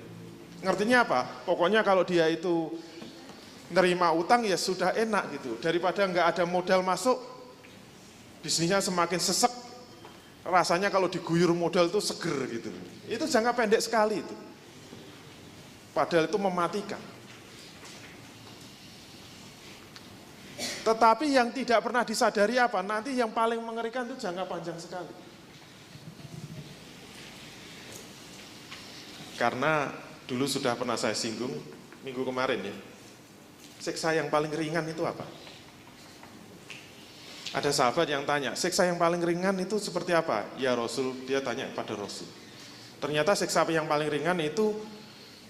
Ngertinya apa? Pokoknya kalau dia itu nerima utang ya sudah enak gitu. Daripada nggak ada modal masuk, bisnisnya semakin sesek. Rasanya kalau diguyur modal itu seger gitu. Itu jangka pendek sekali itu. Padahal itu mematikan. Tetapi yang tidak pernah disadari apa? Nanti yang paling mengerikan itu jangka panjang sekali. Karena dulu sudah pernah saya singgung minggu kemarin ya. Siksa yang paling ringan itu apa? Ada sahabat yang tanya, siksa yang paling ringan itu seperti apa? Ya Rasul, dia tanya kepada Rasul. Ternyata siksa yang paling ringan itu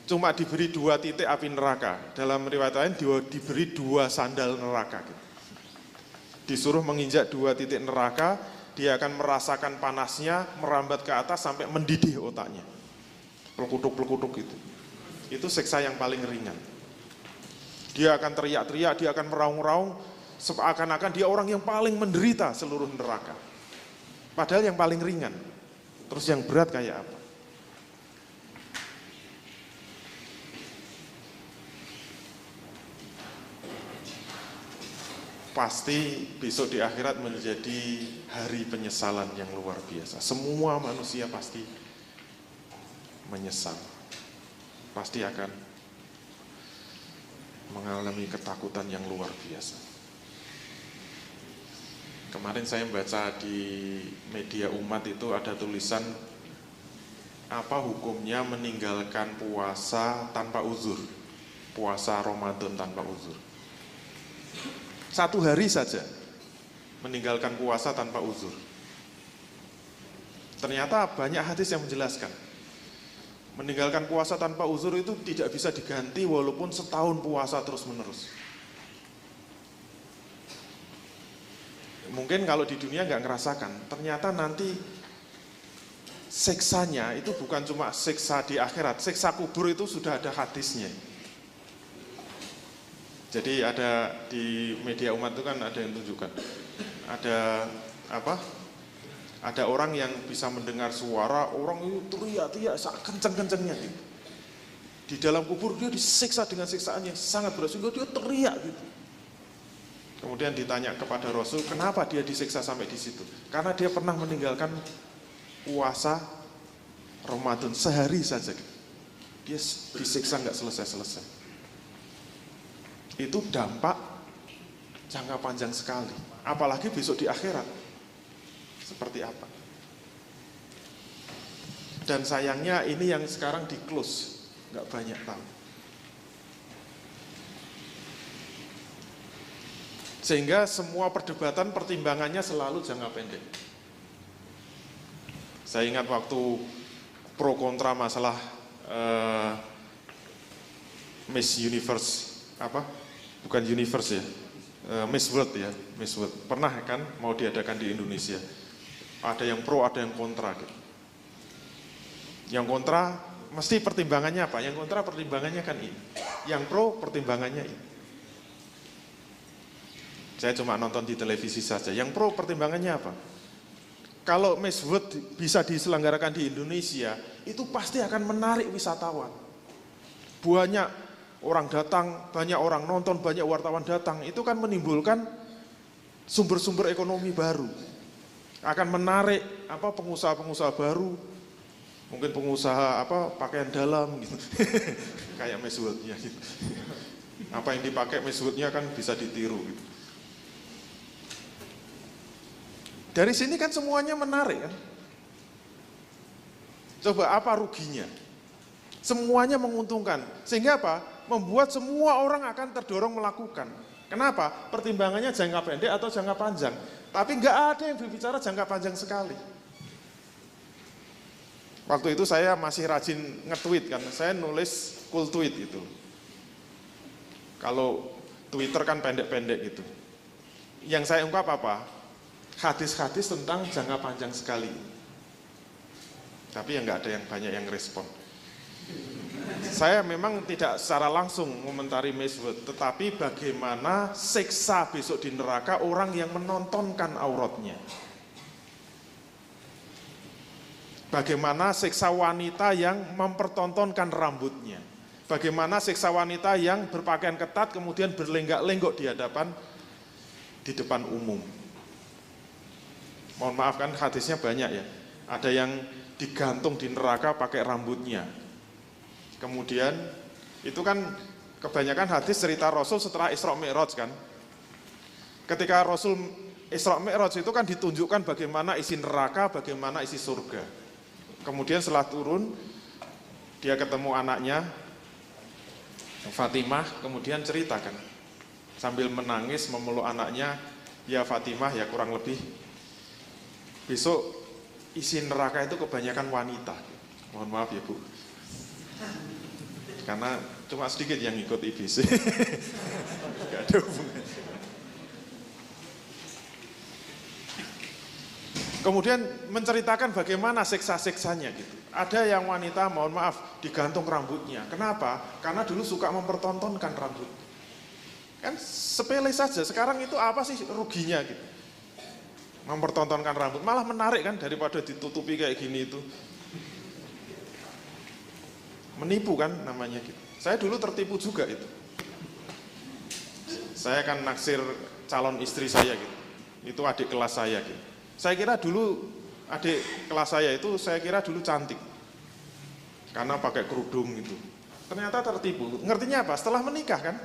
cuma diberi 2 titik api neraka. Dalam riwayat lain diberi 2 sandal neraka. Disuruh menginjak 2 titik neraka, dia akan merasakan panasnya, merambat ke atas sampai mendidih otaknya. Pelekutuk-pelekutuk itu. Itu siksa yang paling ringan. Dia akan teriak-teriak, dia akan meraung-raung, seakan-akan dia orang yang paling menderita seluruh neraka. Padahal yang paling ringan. Terus yang berat kayak apa? Pasti besok di akhirat menjadi hari penyesalan yang luar biasa. Semua manusia pasti menyesal. Pasti akan mengalami ketakutan yang luar biasa. Kemarin saya membaca di media umat itu ada tulisan apa hukumnya meninggalkan puasa tanpa uzur, puasa Ramadan tanpa uzur. 1 hari saja meninggalkan puasa tanpa uzur. Ternyata banyak hadis yang menjelaskan meninggalkan puasa tanpa uzur itu tidak bisa diganti walaupun setahun puasa terus-menerus. Mungkin kalau di dunia nggak ngerasakan, ternyata nanti siksanya itu bukan cuma siksa di akhirat, siksa kubur itu sudah ada hadisnya. Jadi ada di media umat itu kan ada yang tunjukkan, ada apa? Ada orang yang bisa mendengar suara orang itu teriak-teriak kenceng-kencengnya gitu. Di dalam kubur dia disiksa dengan siksaan yang sangat berat sehingga dia teriak gitu. Kemudian ditanya kepada Rasul, kenapa dia disiksa sampai di situ? Karena dia pernah meninggalkan puasa Ramadan sehari saja, dia disiksa nggak selesai-selesai. Itu dampak jangka panjang sekali. Apalagi besok di akhirat. Seperti apa? Dan sayangnya ini yang sekarang di close, nggak banyak tahu. Sehingga semua perdebatan pertimbangannya selalu jangka pendek. Saya ingat waktu pro kontra masalah Miss Universe, bukan Universe ya, Miss World ya, Miss World. Pernah kan mau diadakan di Indonesia. Ada yang pro, ada yang kontra gitu. Yang kontra mesti pertimbangannya apa? Yang kontra pertimbangannya kan ini. Yang pro pertimbangannya ini. Saya cuma nonton di televisi saja. Yang pro pertimbangannya apa? Kalau Miss World bisa diselenggarakan di Indonesia, itu pasti akan menarik wisatawan. Banyak orang datang, banyak orang nonton, banyak wartawan datang. Itu kan menimbulkan sumber-sumber ekonomi baru. Akan menarik pengusaha-pengusaha baru, mungkin pengusaha pakaian dalam gitu. Kayak Miss World-nya gitu. Apa yang dipakai Miss World-nya kan bisa ditiru gitu. Dari sini kan semuanya menarik kan. Coba apa ruginya? Semuanya menguntungkan. Sehingga apa? Membuat semua orang akan terdorong melakukan. Kenapa? Pertimbangannya jangka pendek atau jangka panjang. Tapi nggak ada yang berbicara jangka panjang sekali. Waktu itu saya masih rajin nge-tweet kan. Saya nulis cool tweet itu. Kalau Twitter kan pendek-pendek gitu. Yang saya ungkap apa? Hadis-hadis tentang jangka panjang sekali. Tapi nggak ada yang banyak yang respon. Saya memang tidak secara langsung komentari Miss World, tetapi bagaimana siksa besok di neraka orang yang menontonkan auratnya. Bagaimana siksa wanita yang mempertontonkan rambutnya. Bagaimana siksa wanita yang berpakaian ketat kemudian berlenggak-lenggok di depan umum. Mohon maaf kan hadisnya banyak ya. Ada yang digantung di neraka pakai rambutnya. Kemudian itu kan kebanyakan hadis cerita Rasul setelah Isra Mi'raj kan. Ketika Rasul Isra Mi'raj itu kan ditunjukkan bagaimana isi neraka, bagaimana isi surga. Kemudian setelah turun dia ketemu anaknya Fatimah, kemudian ceritakan sambil menangis memeluk anaknya, ya Fatimah ya kurang lebih besok isi neraka itu kebanyakan wanita. Mohon maaf ya Bu, karena cuma sedikit yang ikut iblis. Gak ada hubungan. Kemudian menceritakan bagaimana siksa-siksanya gitu. Ada yang wanita, mohon maaf, digantung rambutnya. Kenapa? Karena dulu suka mempertontonkan rambut. Kan sepele saja, sekarang itu apa sih ruginya gitu. Mempertontonkan rambut, malah menarik kan daripada ditutupi kayak gini itu. Menipu kan namanya gitu. Saya dulu tertipu juga itu. Saya kan naksir calon istri saya gitu. Itu adik kelas saya gitu. Saya kira dulu adik kelas saya itu saya kira dulu cantik. Karena pakai kerudung gitu. Ternyata tertipu. Ngertinya apa? Setelah menikah kan.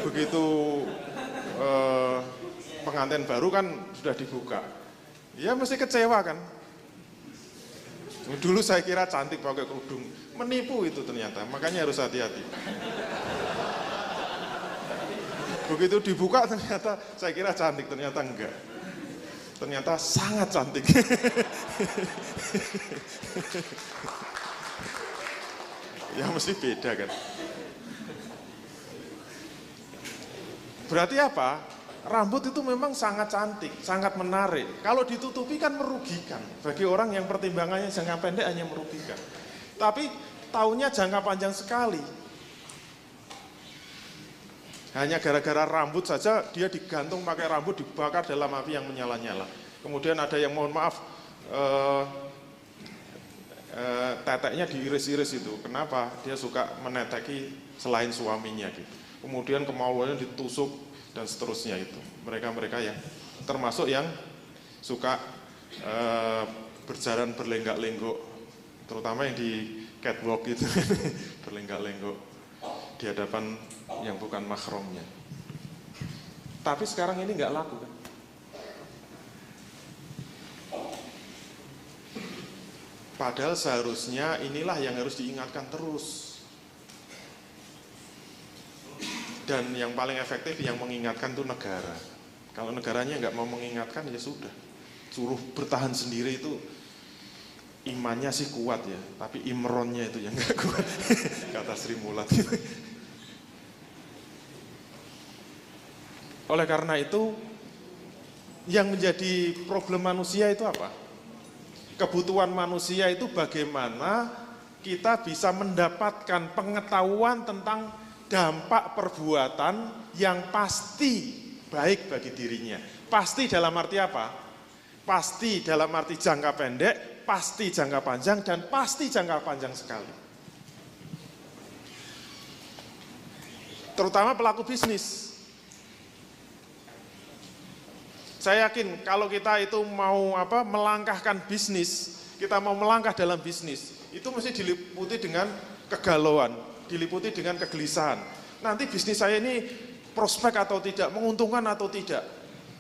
Begitu pengantin baru kan sudah dibuka. Ya mesti kecewa kan. Dulu saya kira cantik pakai kerudung. Menipu itu ternyata. Makanya harus hati-hati. Begitu dibuka ternyata saya kira cantik, ternyata enggak. Ternyata sangat cantik. Ya mesti beda kan. Berarti apa? Rambut itu memang sangat cantik, sangat menarik. Kalau ditutupi kan merugikan. Bagi orang yang pertimbangannya jangka pendek hanya merugikan. Tapi taunya jangka panjang sekali. Hanya gara-gara rambut saja dia digantung pakai rambut, dibakar dalam api yang menyala-nyala. Kemudian ada yang mohon maaf teteknya diiris-iris itu. Kenapa? Dia suka meneteki selain suaminya gitu. Kemudian kemauannya ditusuk dan seterusnya itu. Mereka-mereka yang termasuk yang suka berjalan berlenggak-lenggok, terutama yang di catwalk itu berlenggak-lenggok di hadapan yang bukan mahramnya. Tapi sekarang ini nggak laku kan? Padahal seharusnya inilah yang harus diingatkan terus. Dan yang paling efektif yang mengingatkan itu negara. Kalau negaranya nggak mau mengingatkan ya sudah, suruh bertahan sendiri itu imannya sih kuat ya, tapi imronnya itu yang nggak kuat, kata Sri Mulat. Oleh karena itu, yang menjadi problem manusia itu apa? Kebutuhan manusia itu bagaimana kita bisa mendapatkan pengetahuan tentang dampak perbuatan yang pasti baik bagi dirinya. Pasti dalam arti apa? Pasti dalam arti jangka pendek, pasti jangka panjang, dan pasti jangka panjang sekali. Terutama pelaku bisnis. Saya yakin kalau kita itu mau melangkahkan bisnis, kita mau melangkah dalam bisnis, itu mesti diliputi dengan kegalauan, diliputi dengan kegelisahan. Nanti bisnis saya ini prospek atau tidak, menguntungkan atau tidak,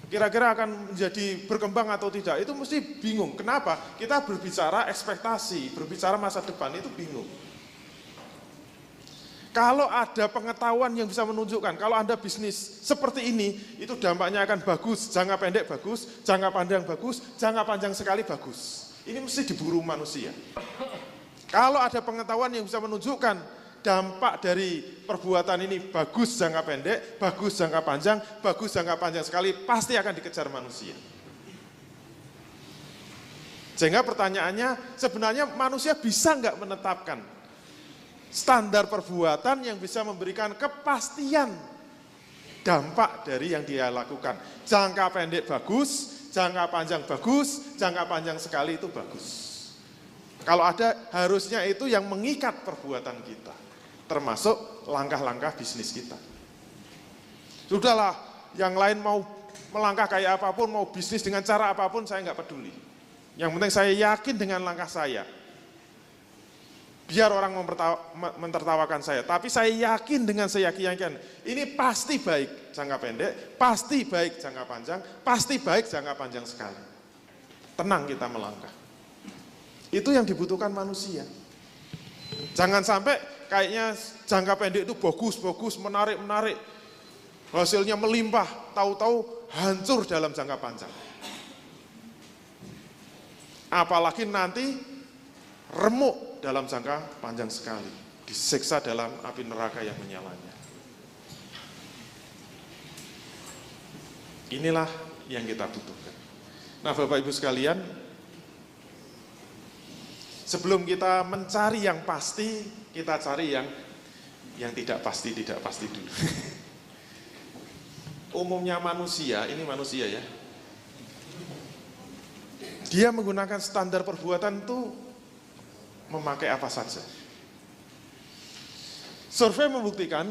kira-kira akan menjadi berkembang atau tidak, itu mesti bingung. Kenapa? Kita berbicara ekspektasi, berbicara masa depan, itu bingung. Kalau ada pengetahuan yang bisa menunjukkan, kalau Anda bisnis seperti ini, itu dampaknya akan bagus, jangka pendek bagus, jangka panjang bagus, jangka panjang sekali bagus. Ini mesti diburu manusia. Kalau ada pengetahuan yang bisa menunjukkan dampak dari perbuatan ini bagus jangka pendek, bagus jangka panjang sekali, pasti akan dikejar manusia. Sehingga pertanyaannya, sebenarnya manusia bisa nggak menetapkan standar perbuatan yang bisa memberikan kepastian dampak dari yang dia lakukan. Jangka pendek bagus, jangka panjang bagus, jangka panjang sekali itu bagus. Kalau ada, harusnya itu yang mengikat perbuatan kita, termasuk langkah-langkah bisnis kita. Sudahlah, yang lain mau melangkah kayak apapun, mau bisnis dengan cara apapun, saya nggak peduli. Yang penting saya yakin dengan langkah saya. Biar orang mentertawakan saya, tapi saya yakin dengan seyakin-yakin, ini pasti baik jangka pendek, pasti baik jangka panjang, pasti baik jangka panjang sekali. Tenang kita melangkah. Itu yang dibutuhkan manusia. Jangan sampai kayaknya jangka pendek itu bagus, menarik, hasilnya melimpah, tahu-tahu hancur dalam jangka panjang. Apalagi nanti remuk dalam jangka panjang sekali, disiksa dalam api neraka yang menyalanya. Inilah yang kita butuhkan. Nah, Bapak Ibu sekalian, sebelum kita mencari yang pasti, kita cari yang tidak pasti dulu. Umumnya manusia, ini manusia ya, dia menggunakan standar perbuatan itu memakai apa saja. Survei membuktikan,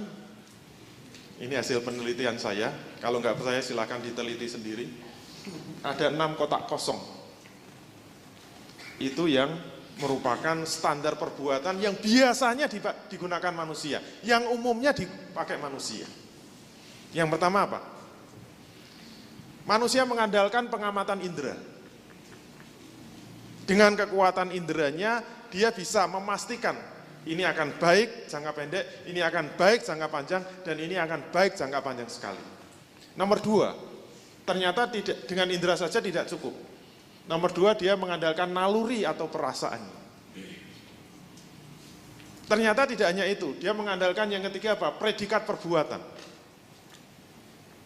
ini hasil penelitian saya, kalau nggak percaya silakan diteliti sendiri, ada 6 kotak kosong. Itu yang merupakan standar perbuatan yang biasanya digunakan manusia, yang umumnya dipakai manusia. Yang pertama apa? Manusia mengandalkan pengamatan indera. Dengan kekuatan inderanya, dia bisa memastikan ini akan baik jangka pendek, ini akan baik jangka panjang, dan ini akan baik jangka panjang sekali. Nomor 2, ternyata dengan indera saja tidak cukup. Nomor 2, dia mengandalkan naluri atau perasaan. Ternyata tidak hanya itu, dia mengandalkan yang ketiga apa? Predikat perbuatan.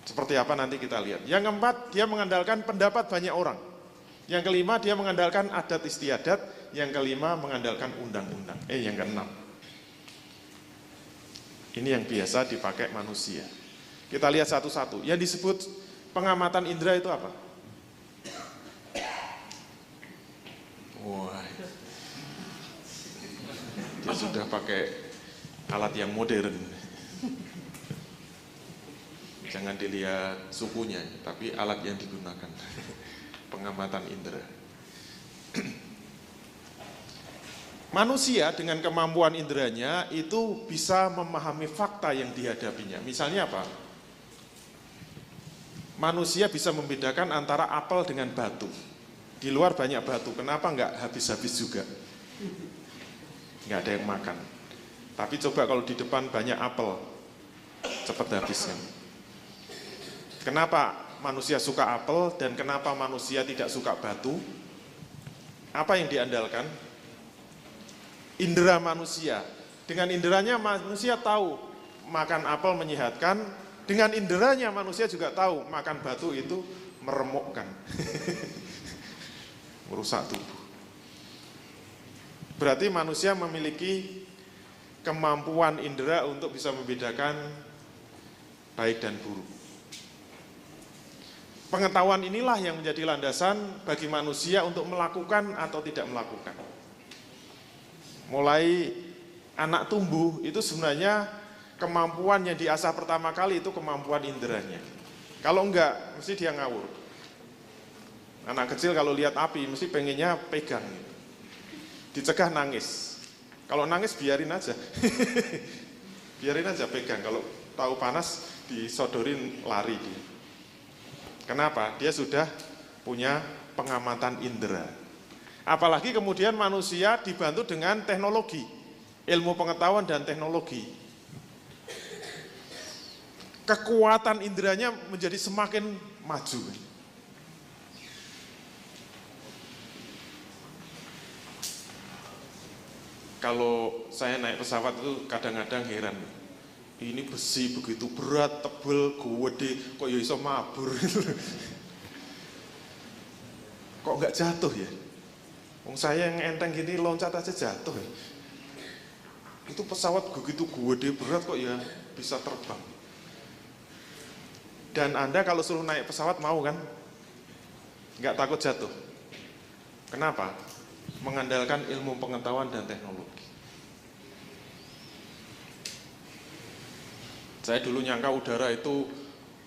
Seperti apa nanti kita lihat. Yang keempat, dia mengandalkan pendapat banyak orang. Yang kelima, dia mengandalkan adat istiadat. Yang kelima, mengandalkan undang-undang. Yang keenam, ini yang biasa dipakai manusia. Kita lihat satu-satu. Yang disebut pengamatan indera itu apa? Wah, dia sudah pakai alat yang modern. Jangan dilihat sukunya, tapi alat yang digunakan. Pengamatan indera. Manusia dengan kemampuan inderanya itu bisa memahami fakta yang dihadapinya. Misalnya apa? Manusia bisa membedakan antara apel dengan batu. Di luar banyak batu, kenapa nggak habis-habis juga? Nggak ada yang makan. Tapi coba kalau di depan banyak apel, cepat habis kan? Kenapa manusia suka apel dan kenapa manusia tidak suka batu? Apa yang diandalkan? Indera manusia. Dengan inderanya manusia tahu makan apel menyehatkan, dengan inderanya manusia juga tahu makan batu itu meremukkan. Merusak tubuh. Berarti manusia memiliki kemampuan indera untuk bisa membedakan baik dan buruk. Pengetahuan inilah yang menjadi landasan bagi manusia untuk melakukan atau tidak melakukan. Mulai anak tumbuh itu sebenarnya kemampuan yang diasah pertama kali itu kemampuan inderanya. Kalau enggak, mesti dia ngawur. Anak kecil kalau lihat api mesti pengennya pegang. Dicegah nangis. Kalau nangis biarin aja. Biarin aja pegang. Kalau tahu panas disodorin lari dia. Kenapa? Dia sudah punya pengamatan indera. Apalagi kemudian manusia dibantu dengan teknologi, ilmu pengetahuan dan teknologi. Kekuatan inderanya menjadi semakin maju. Kalau saya naik pesawat itu kadang-kadang heran. Ini besi begitu berat, tebel, gede, kok ya iso mabur. Kok nggak jatuh ya? Wong saya yang enteng gini loncat aja jatuh ya. Itu pesawat begitu gede berat kok ya bisa terbang. Dan Anda kalau suruh naik pesawat mau kan? Nggak takut jatuh. Kenapa? Mengandalkan ilmu pengetahuan dan teknologi. Saya dulu nyangka udara itu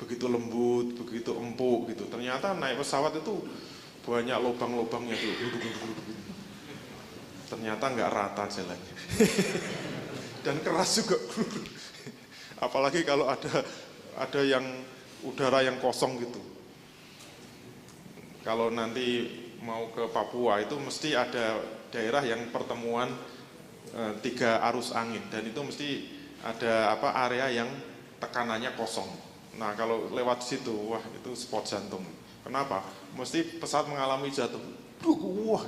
begitu lembut, begitu empuk gitu. Ternyata naik pesawat itu banyak lubang-lubangnya tuh. Ternyata nggak rata jalannya. Dan keras juga. Apalagi kalau ada yang udara yang kosong gitu. Kalau nanti mau ke Papua itu mesti ada daerah yang pertemuan 3 arus angin dan itu mesti ada area yang tekanannya kosong. Nah, kalau lewat situ, wah itu spot jantung. Kenapa? Mesti pesawat mengalami jatuh. Wah,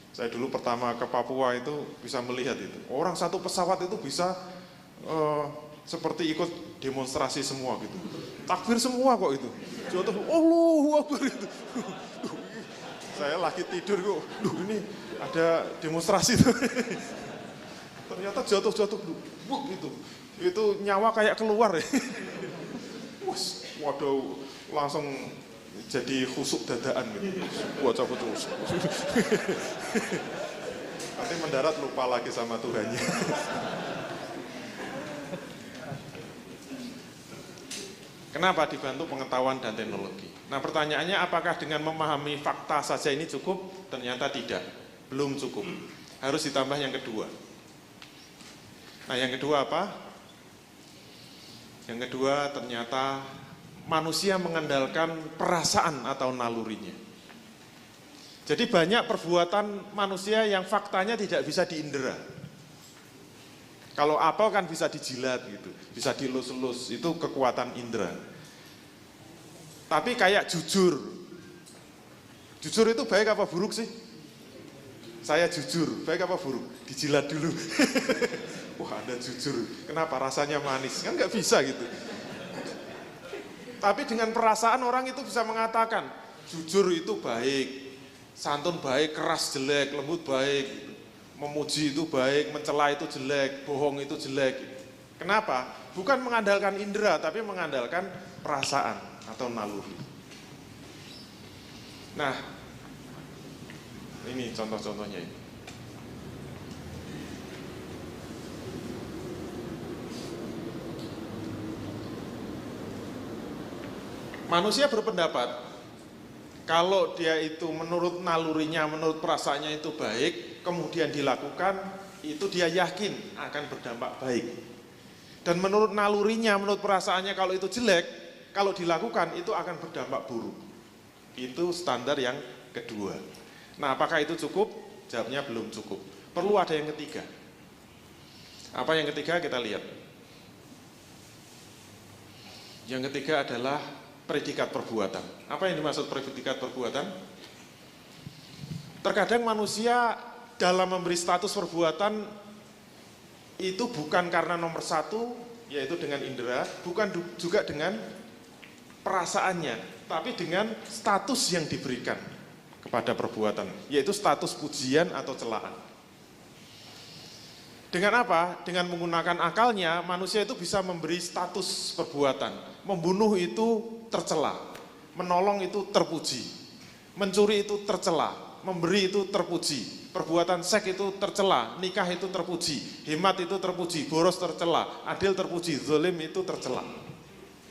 saya dulu pertama ke Papua itu bisa melihat itu. Orang satu pesawat itu bisa seperti ikut demonstrasi semua gitu. Takbir semua kok itu. Jatuh, Allahu Akbar itu. Saya lagi tidur kok. Ini ada demonstrasi tuh. Ternyata jatuh-jatuh gitu. Itu nyawa kayak keluar ya. Waduh, langsung jadi khusuk dadaan gitu. Wah, cabut terus. Nanti mendarat lupa lagi sama Tuhannya. Kenapa dibantu pengetahuan dan teknologi? Nah, pertanyaannya apakah dengan memahami fakta saja ini cukup? Ternyata tidak, belum cukup. Harus ditambah yang kedua. Nah, yang kedua apa? Yang kedua ternyata manusia mengandalkan perasaan atau nalurinya. Jadi banyak perbuatan manusia yang faktanya tidak bisa diindera. Kalau apel kan bisa dijilat gitu, bisa dilus-lus, itu kekuatan indera. Tapi kayak jujur. Jujur itu baik apa buruk sih? Saya jujur, baik apa buruk? Dijilat dulu. Wah, Anda jujur. Kenapa? Rasanya manis. Kan nggak bisa gitu. Tapi dengan perasaan orang itu bisa mengatakan, jujur itu baik, santun baik, keras jelek, lembut baik, memuji itu baik, mencela itu jelek, bohong itu jelek. Kenapa? Bukan mengandalkan indera, tapi mengandalkan perasaan atau naluri. Nah, ini contoh-contohnya ini. Manusia berpendapat kalau dia itu menurut nalurinya, menurut perasaannya itu baik, kemudian dilakukan, itu dia yakin akan berdampak baik. Dan menurut nalurinya, menurut perasaannya kalau itu jelek, kalau dilakukan itu akan berdampak buruk. Itu standar yang kedua. Nah, apakah itu cukup? Jawabnya belum cukup. Perlu ada yang ketiga. Apa yang ketiga? Kita lihat. Yang ketiga adalah predikat perbuatan. Apa yang dimaksud predikat perbuatan? Terkadang manusia dalam memberi status perbuatan itu bukan karena nomor satu, yaitu dengan indera, bukan juga dengan perasaannya, tapi dengan status yang diberikan kepada perbuatan, yaitu status pujian atau celaan. Dengan apa? Dengan menggunakan akalnya, manusia itu bisa memberi status perbuatan. Membunuh itu tercela, menolong itu terpuji, mencuri itu tercela, memberi itu terpuji, perbuatan seks itu tercela, nikah itu terpuji, hemat itu terpuji, boros tercela, adil terpuji, zalim itu tercela.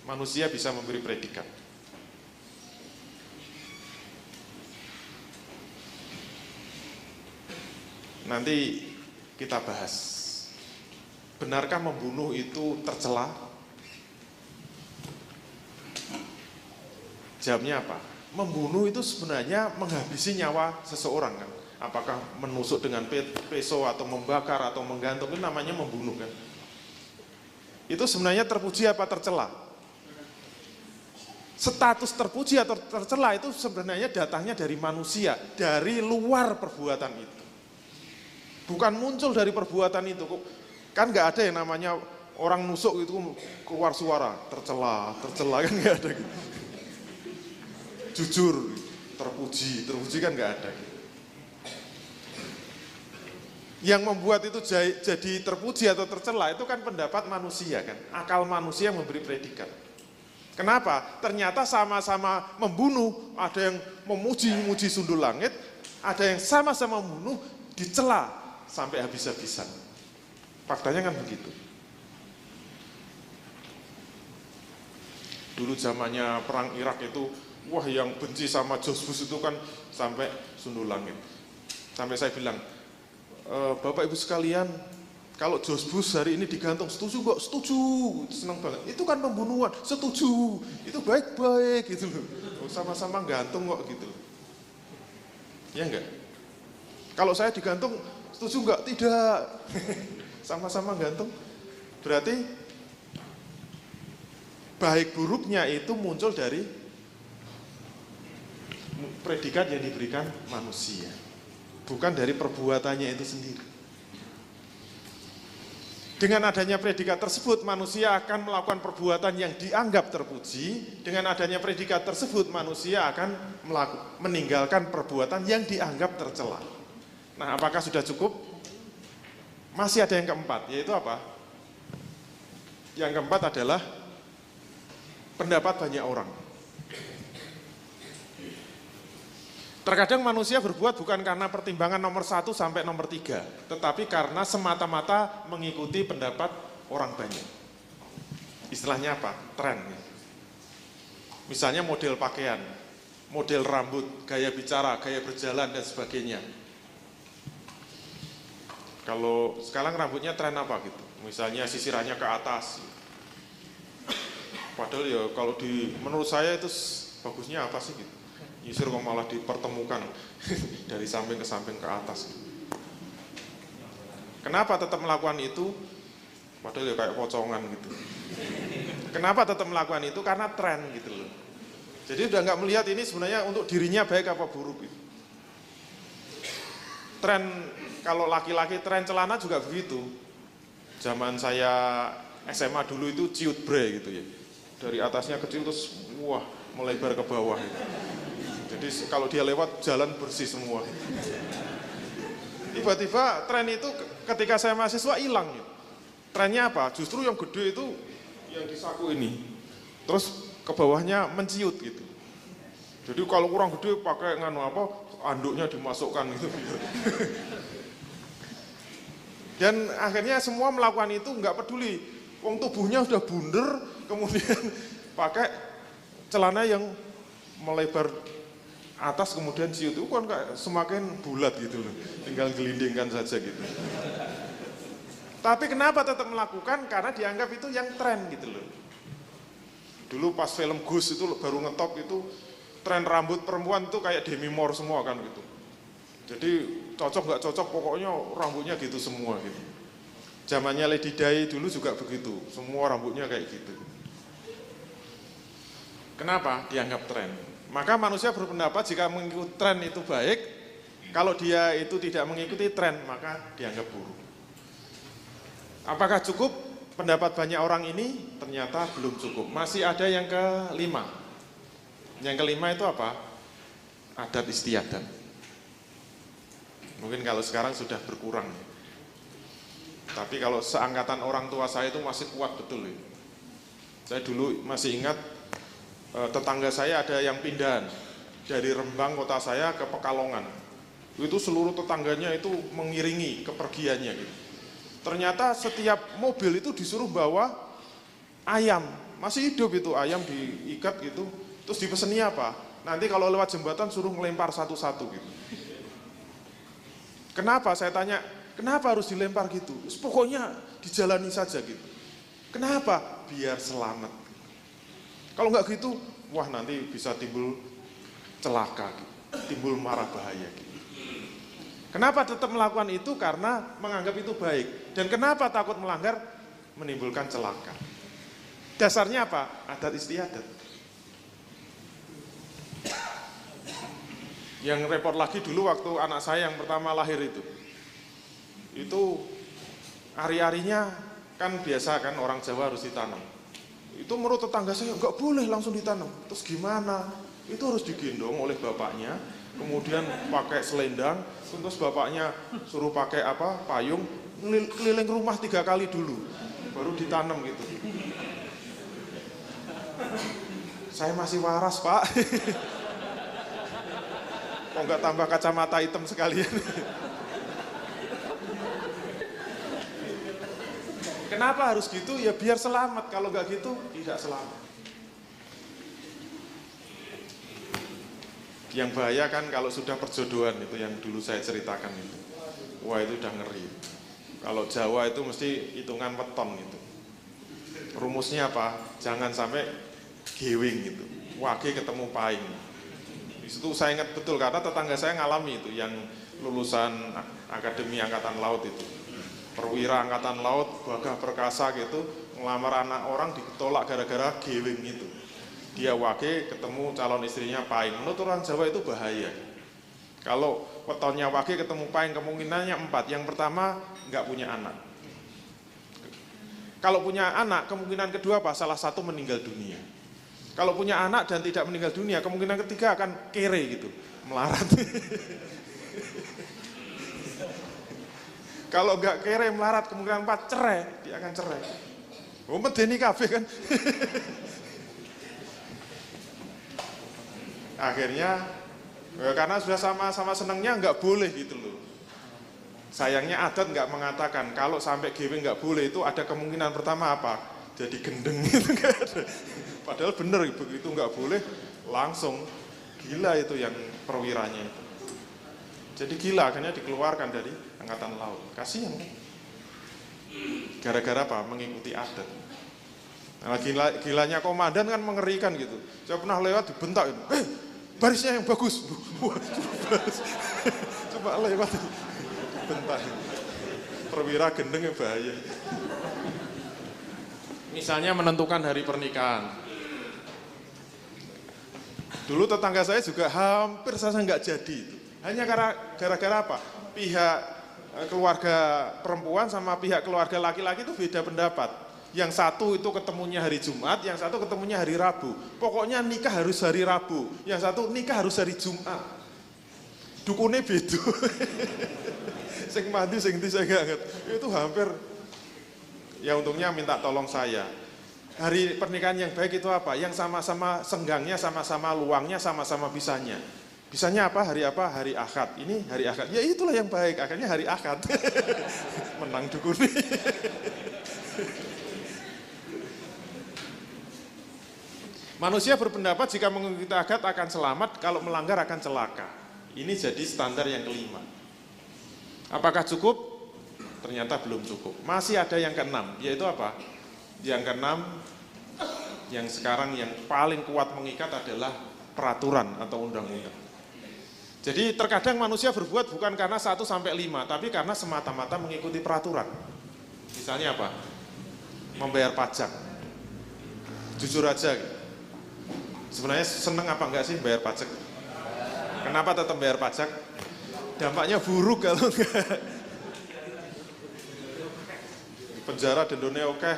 Manusia bisa memberi predikat. Nanti kita bahas. Benarkah membunuh itu tercela? Jawabnya apa? Membunuh itu sebenarnya menghabisi nyawa seseorang kan. Apakah menusuk dengan pisau atau membakar atau menggantung, itu namanya membunuh kan. Itu sebenarnya terpuji apa tercela? Status terpuji atau tercela itu sebenarnya datangnya dari manusia, dari luar perbuatan itu. Bukan muncul dari perbuatan itu. Kan nggak ada yang namanya orang nusuk itu keluar suara, tercela kan nggak ada gitu. Jujur, terpuji kan nggak ada gitu. Yang membuat itu jadi terpuji atau tercela itu kan pendapat manusia kan, akal manusia yang memberi predikat. Kenapa? Ternyata sama-sama membunuh, ada yang memuji sundul langit, ada yang sama-sama membunuh, dicela sampai habis-habisan. Faktanya kan begitu. Dulu zamannya perang Irak itu, wah yang benci sama George Bush itu kan sampai sundul langit. Sampai saya bilang, Bapak Ibu sekalian, kalau George Bush hari ini digantung, setuju kok? Setuju, senang banget. Itu kan pembunuhan, setuju. Itu baik-baik gitu loh. Sama-sama gantung kok gitu. Ya enggak? Kalau saya digantung, setuju enggak? Tidak. Sama-sama gantung. Berarti baik buruknya itu muncul dari predikat yang diberikan manusia. Bukan dari perbuatannya itu sendiri. Dengan adanya predikat tersebut, manusia akan melakukan perbuatan yang dianggap terpuji. Dengan adanya predikat tersebut, manusia akan meninggalkan perbuatan yang dianggap tercela. Nah, apakah sudah cukup? Masih ada yang keempat, yaitu apa? Yang keempat adalah pendapat banyak orang. Terkadang manusia berbuat bukan karena pertimbangan nomor 1 sampai nomor 3, tetapi karena semata-mata mengikuti pendapat orang banyak. Istilahnya apa? Tren. Misalnya model pakaian, model rambut, gaya bicara, gaya berjalan, dan sebagainya. Kalau sekarang rambutnya tren apa gitu? Misalnya sisirannya ke atas. Padahal ya kalau menurut saya itu bagusnya apa sih gitu? Nyisir kok malah dipertemukan dari samping ke samping ke atas. Kenapa tetap melakukan itu? Padahal ya kayak pocongan gitu. Kenapa tetap melakukan itu? Karena tren gitu loh. Jadi udah nggak melihat ini sebenarnya untuk dirinya baik apa buruk gitu. Tren, kalau laki-laki tren celana juga begitu. Zaman saya SMA dulu itu ciut bre gitu ya. Dari atasnya kecil terus wah melebar ke bawah gitu. Jadi kalau dia lewat jalan bersih semua. Tiba-tiba tren itu ketika saya mahasiswa hilang. Trennya apa? Justru yang gede itu yang di saku ini. Terus ke bawahnya menciut gitu. Jadi kalau kurang gede pakai nganu apa? Anduknya dimasukkan gitu. Dan akhirnya semua melakukan itu nggak peduli. Wong tubuhnya sudah bundar, kemudian pakai celana yang melebar atas kemudian siut itu kan kayak semakin bulat gitu loh, tinggal gelindingkan saja gitu. Tapi kenapa tetap melakukan? Karena dianggap itu yang tren gitu loh. Dulu pas film Gus itu baru ngetop itu, tren rambut perempuan itu kayak Demi Moore semua kan gitu. Jadi cocok nggak cocok pokoknya rambutnya gitu semua gitu. Zamannya Lady Di dulu juga begitu, semua rambutnya kayak gitu. Kenapa? Dianggap tren. Maka manusia berpendapat jika mengikuti tren itu baik, kalau dia itu tidak mengikuti tren maka dianggap buruk. Apakah cukup pendapat banyak orang ini? Ternyata belum cukup. Masih ada yang kelima. Yang kelima itu apa? Adat istiadat. Mungkin kalau sekarang sudah berkurang. Tapi kalau seangkatan orang tua saya itu masih kuat betul. Saya dulu masih ingat tetangga saya ada yang pindahan dari Rembang kota saya ke Pekalongan. Itu seluruh tetangganya itu mengiringi kepergiannya gitu. Ternyata setiap mobil itu disuruh bawa ayam, masih hidup itu ayam diikat gitu, terus dipeseni apa? Nanti kalau lewat jembatan suruh melempar satu-satu gitu. Kenapa? Saya tanya, kenapa harus dilempar gitu? Pokoknya dijalani saja gitu. Kenapa? Biar selamat. Kalau nggak gitu, wah nanti bisa timbul celaka, gitu. Timbul mara bahaya gitu. Kenapa tetap melakukan itu? Karena menganggap itu baik. Dan kenapa takut melanggar? Menimbulkan celaka. Dasarnya apa? Adat istiadat. Yang repot lagi dulu waktu anak saya yang pertama lahir itu ari-arinya kan biasa kan orang Jawa harus ditanam. Itu menurut tetangga saya nggak boleh langsung ditanam. Terus gimana? Itu harus digendong oleh bapaknya, kemudian pakai selendang, terus bapaknya suruh pakai apa? Payung, keliling rumah 3 kali dulu, baru ditanam gitu. Saya masih waras Pak. Kok nggak tambah kacamata hitam sekalian? Kenapa harus gitu? Ya biar selamat. Kalau nggak gitu, tidak selamat. Yang bahaya kan kalau sudah perjodohan itu yang dulu saya ceritakan itu. Wah itu udah ngeri. Kalau Jawa itu mesti hitungan weton gitu. Rumusnya apa? Jangan sampai gewing gitu. Wage ketemu paing. Di situ saya ingat betul karena tetangga saya ngalami itu yang lulusan Akademi Angkatan Laut itu. Perwira Angkatan Laut, gagah perkasa gitu, ngelamar anak orang ditolak gara-gara gewing itu. Dia wage ketemu calon istrinya paing. Menurut orang Jawa itu bahaya. Kalau wetonnya wage ketemu paing kemungkinannya 4. Yang pertama nggak punya anak. Kalau punya anak kemungkinan kedua apa? Salah satu meninggal dunia. Kalau punya anak dan tidak meninggal dunia kemungkinan ketiga akan kere gitu, melarat. Kalau nggak kere melarat kemungkinan 4 cerai, dia akan cerai. Oh medeni kabeh kan. Akhirnya karena sudah sama-sama senangnya nggak boleh gitu loh. Sayangnya adat nggak mengatakan kalau sampai gewing nggak boleh itu ada kemungkinan pertama apa? Jadi gendeng gitu kan. Padahal bener begitu nggak boleh langsung gila itu yang perwiranya itu. Jadi gila akhirnya dikeluarkan dari Angkatan Laut. Kasihan kan? Gara-gara apa? Mengikuti adat. Nah, gilanya komandan kan mengerikan gitu. Saya pernah lewat dibentak itu. Barisnya yang bagus. Coba lewat bentar. Perwira gendeng yang bahaya. Misalnya menentukan hari pernikahan. Dulu tetangga saya juga hampir saja nggak jadi itu. Hanya gara-gara apa? Pihak keluarga perempuan sama pihak keluarga laki-laki itu beda pendapat. Yang satu itu ketemunya hari Jumat, yang satu ketemunya hari Rabu. Pokoknya nikah harus hari Rabu, yang satu nikah harus hari Jumat. Dukune beda. Sing mandi, sing di saya nggak. Itu hampir. Ya untungnya minta tolong saya. Hari pernikahan yang baik itu apa? Yang sama-sama senggangnya, sama-sama luangnya, sama-sama bisanya. Bisanya apa? Hari apa? Hari Ahad. Ini hari Ahad. Ya itulah yang baik. Akhirnya hari Ahad. Menang dukune. Manusia berpendapat jika mengikuti agat akan selamat, kalau melanggar akan celaka. Ini jadi standar yang kelima. Apakah cukup? Ternyata belum cukup. Masih ada yang keenam, yaitu apa? Yang keenam, yang sekarang yang paling kuat mengikat adalah peraturan atau undang-undang. Jadi terkadang manusia berbuat bukan karena 1 sampai 5, tapi karena semata-mata mengikuti peraturan. Misalnya apa? Membayar pajak. Jujur aja, sebenarnya seneng apa enggak sih bayar pajak? Kenapa tetap bayar pajak? Dampaknya buruk kalau enggak. Penjara dendone oke.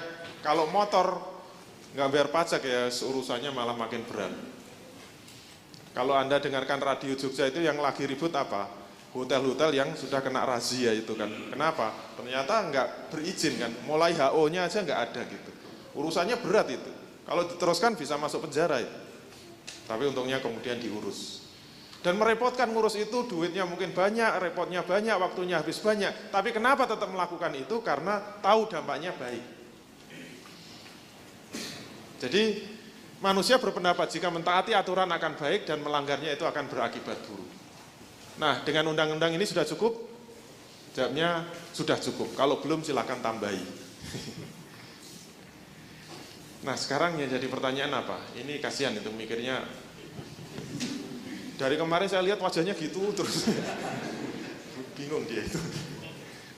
Kalau motor nggak bayar pajak ya urusannya malah makin berat. Kalau Anda dengarkan radio Jogja itu yang lagi ribut apa? Hotel-hotel yang sudah kena razia itu kan. Kenapa? Ternyata nggak berizin kan. Mulai HO-nya aja nggak ada gitu. Urusannya berat itu. Kalau diteruskan bisa masuk penjara itu. Tapi untungnya kemudian diurus. Dan merepotkan ngurus itu, duitnya mungkin banyak, repotnya banyak, waktunya habis banyak. Tapi kenapa tetap melakukan itu? Karena tahu dampaknya baik. Jadi manusia berpendapat jika mentaati aturan akan baik dan melanggarnya itu akan berakibat buruk. Nah, dengan undang-undang ini sudah cukup? Jawabnya sudah cukup. Kalau belum silakan tambahi. Nah, sekarang yang jadi pertanyaan apa? Ini kasihan itu mikirnya. Dari kemarin saya lihat wajahnya gitu terus. Bingung dia itu.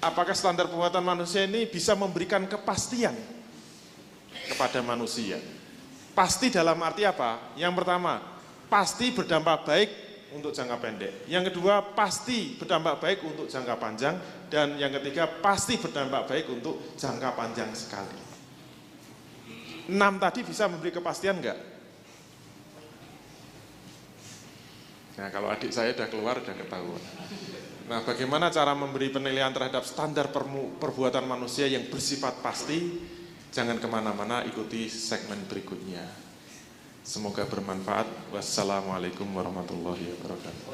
Apakah standar pembuatan manusia ini bisa memberikan kepastian kepada manusia? Pasti dalam arti apa? Yang pertama, pasti berdampak baik untuk jangka pendek. Yang kedua, pasti berdampak baik untuk jangka panjang. Dan yang ketiga, pasti berdampak baik untuk jangka panjang sekali. 6 tadi bisa memberi kepastian enggak? Nah, kalau adik saya udah keluar, udah ketahuan. Nah, bagaimana cara memberi penilaian terhadap standar perbuatan manusia yang bersifat pasti? Jangan kemana-mana, ikuti segmen berikutnya. Semoga bermanfaat. Wassalamualaikum warahmatullahi wabarakatuh.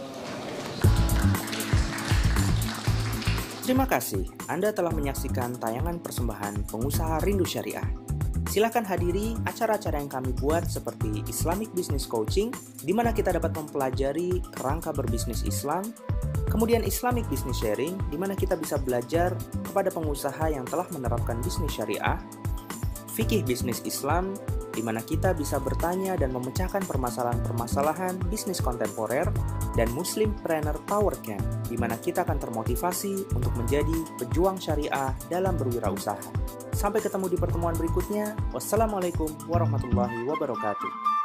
Terima kasih, Anda telah menyaksikan tayangan persembahan Pengusaha Rindu Syariah. Silakan hadiri acara-acara yang kami buat seperti Islamic Business Coaching, di mana kita dapat mempelajari kerangka berbisnis Islam, kemudian Islamic Business Sharing, di mana kita bisa belajar kepada pengusaha yang telah menerapkan bisnis syariah, Fikih Bisnis Islam, di mana kita bisa bertanya dan memecahkan permasalahan-permasalahan bisnis kontemporer, dan Muslimpreneur Power Camp, di mana kita akan termotivasi untuk menjadi pejuang syariah dalam berwirausaha. Sampai ketemu di pertemuan berikutnya. Wassalamualaikum warahmatullahi wabarakatuh.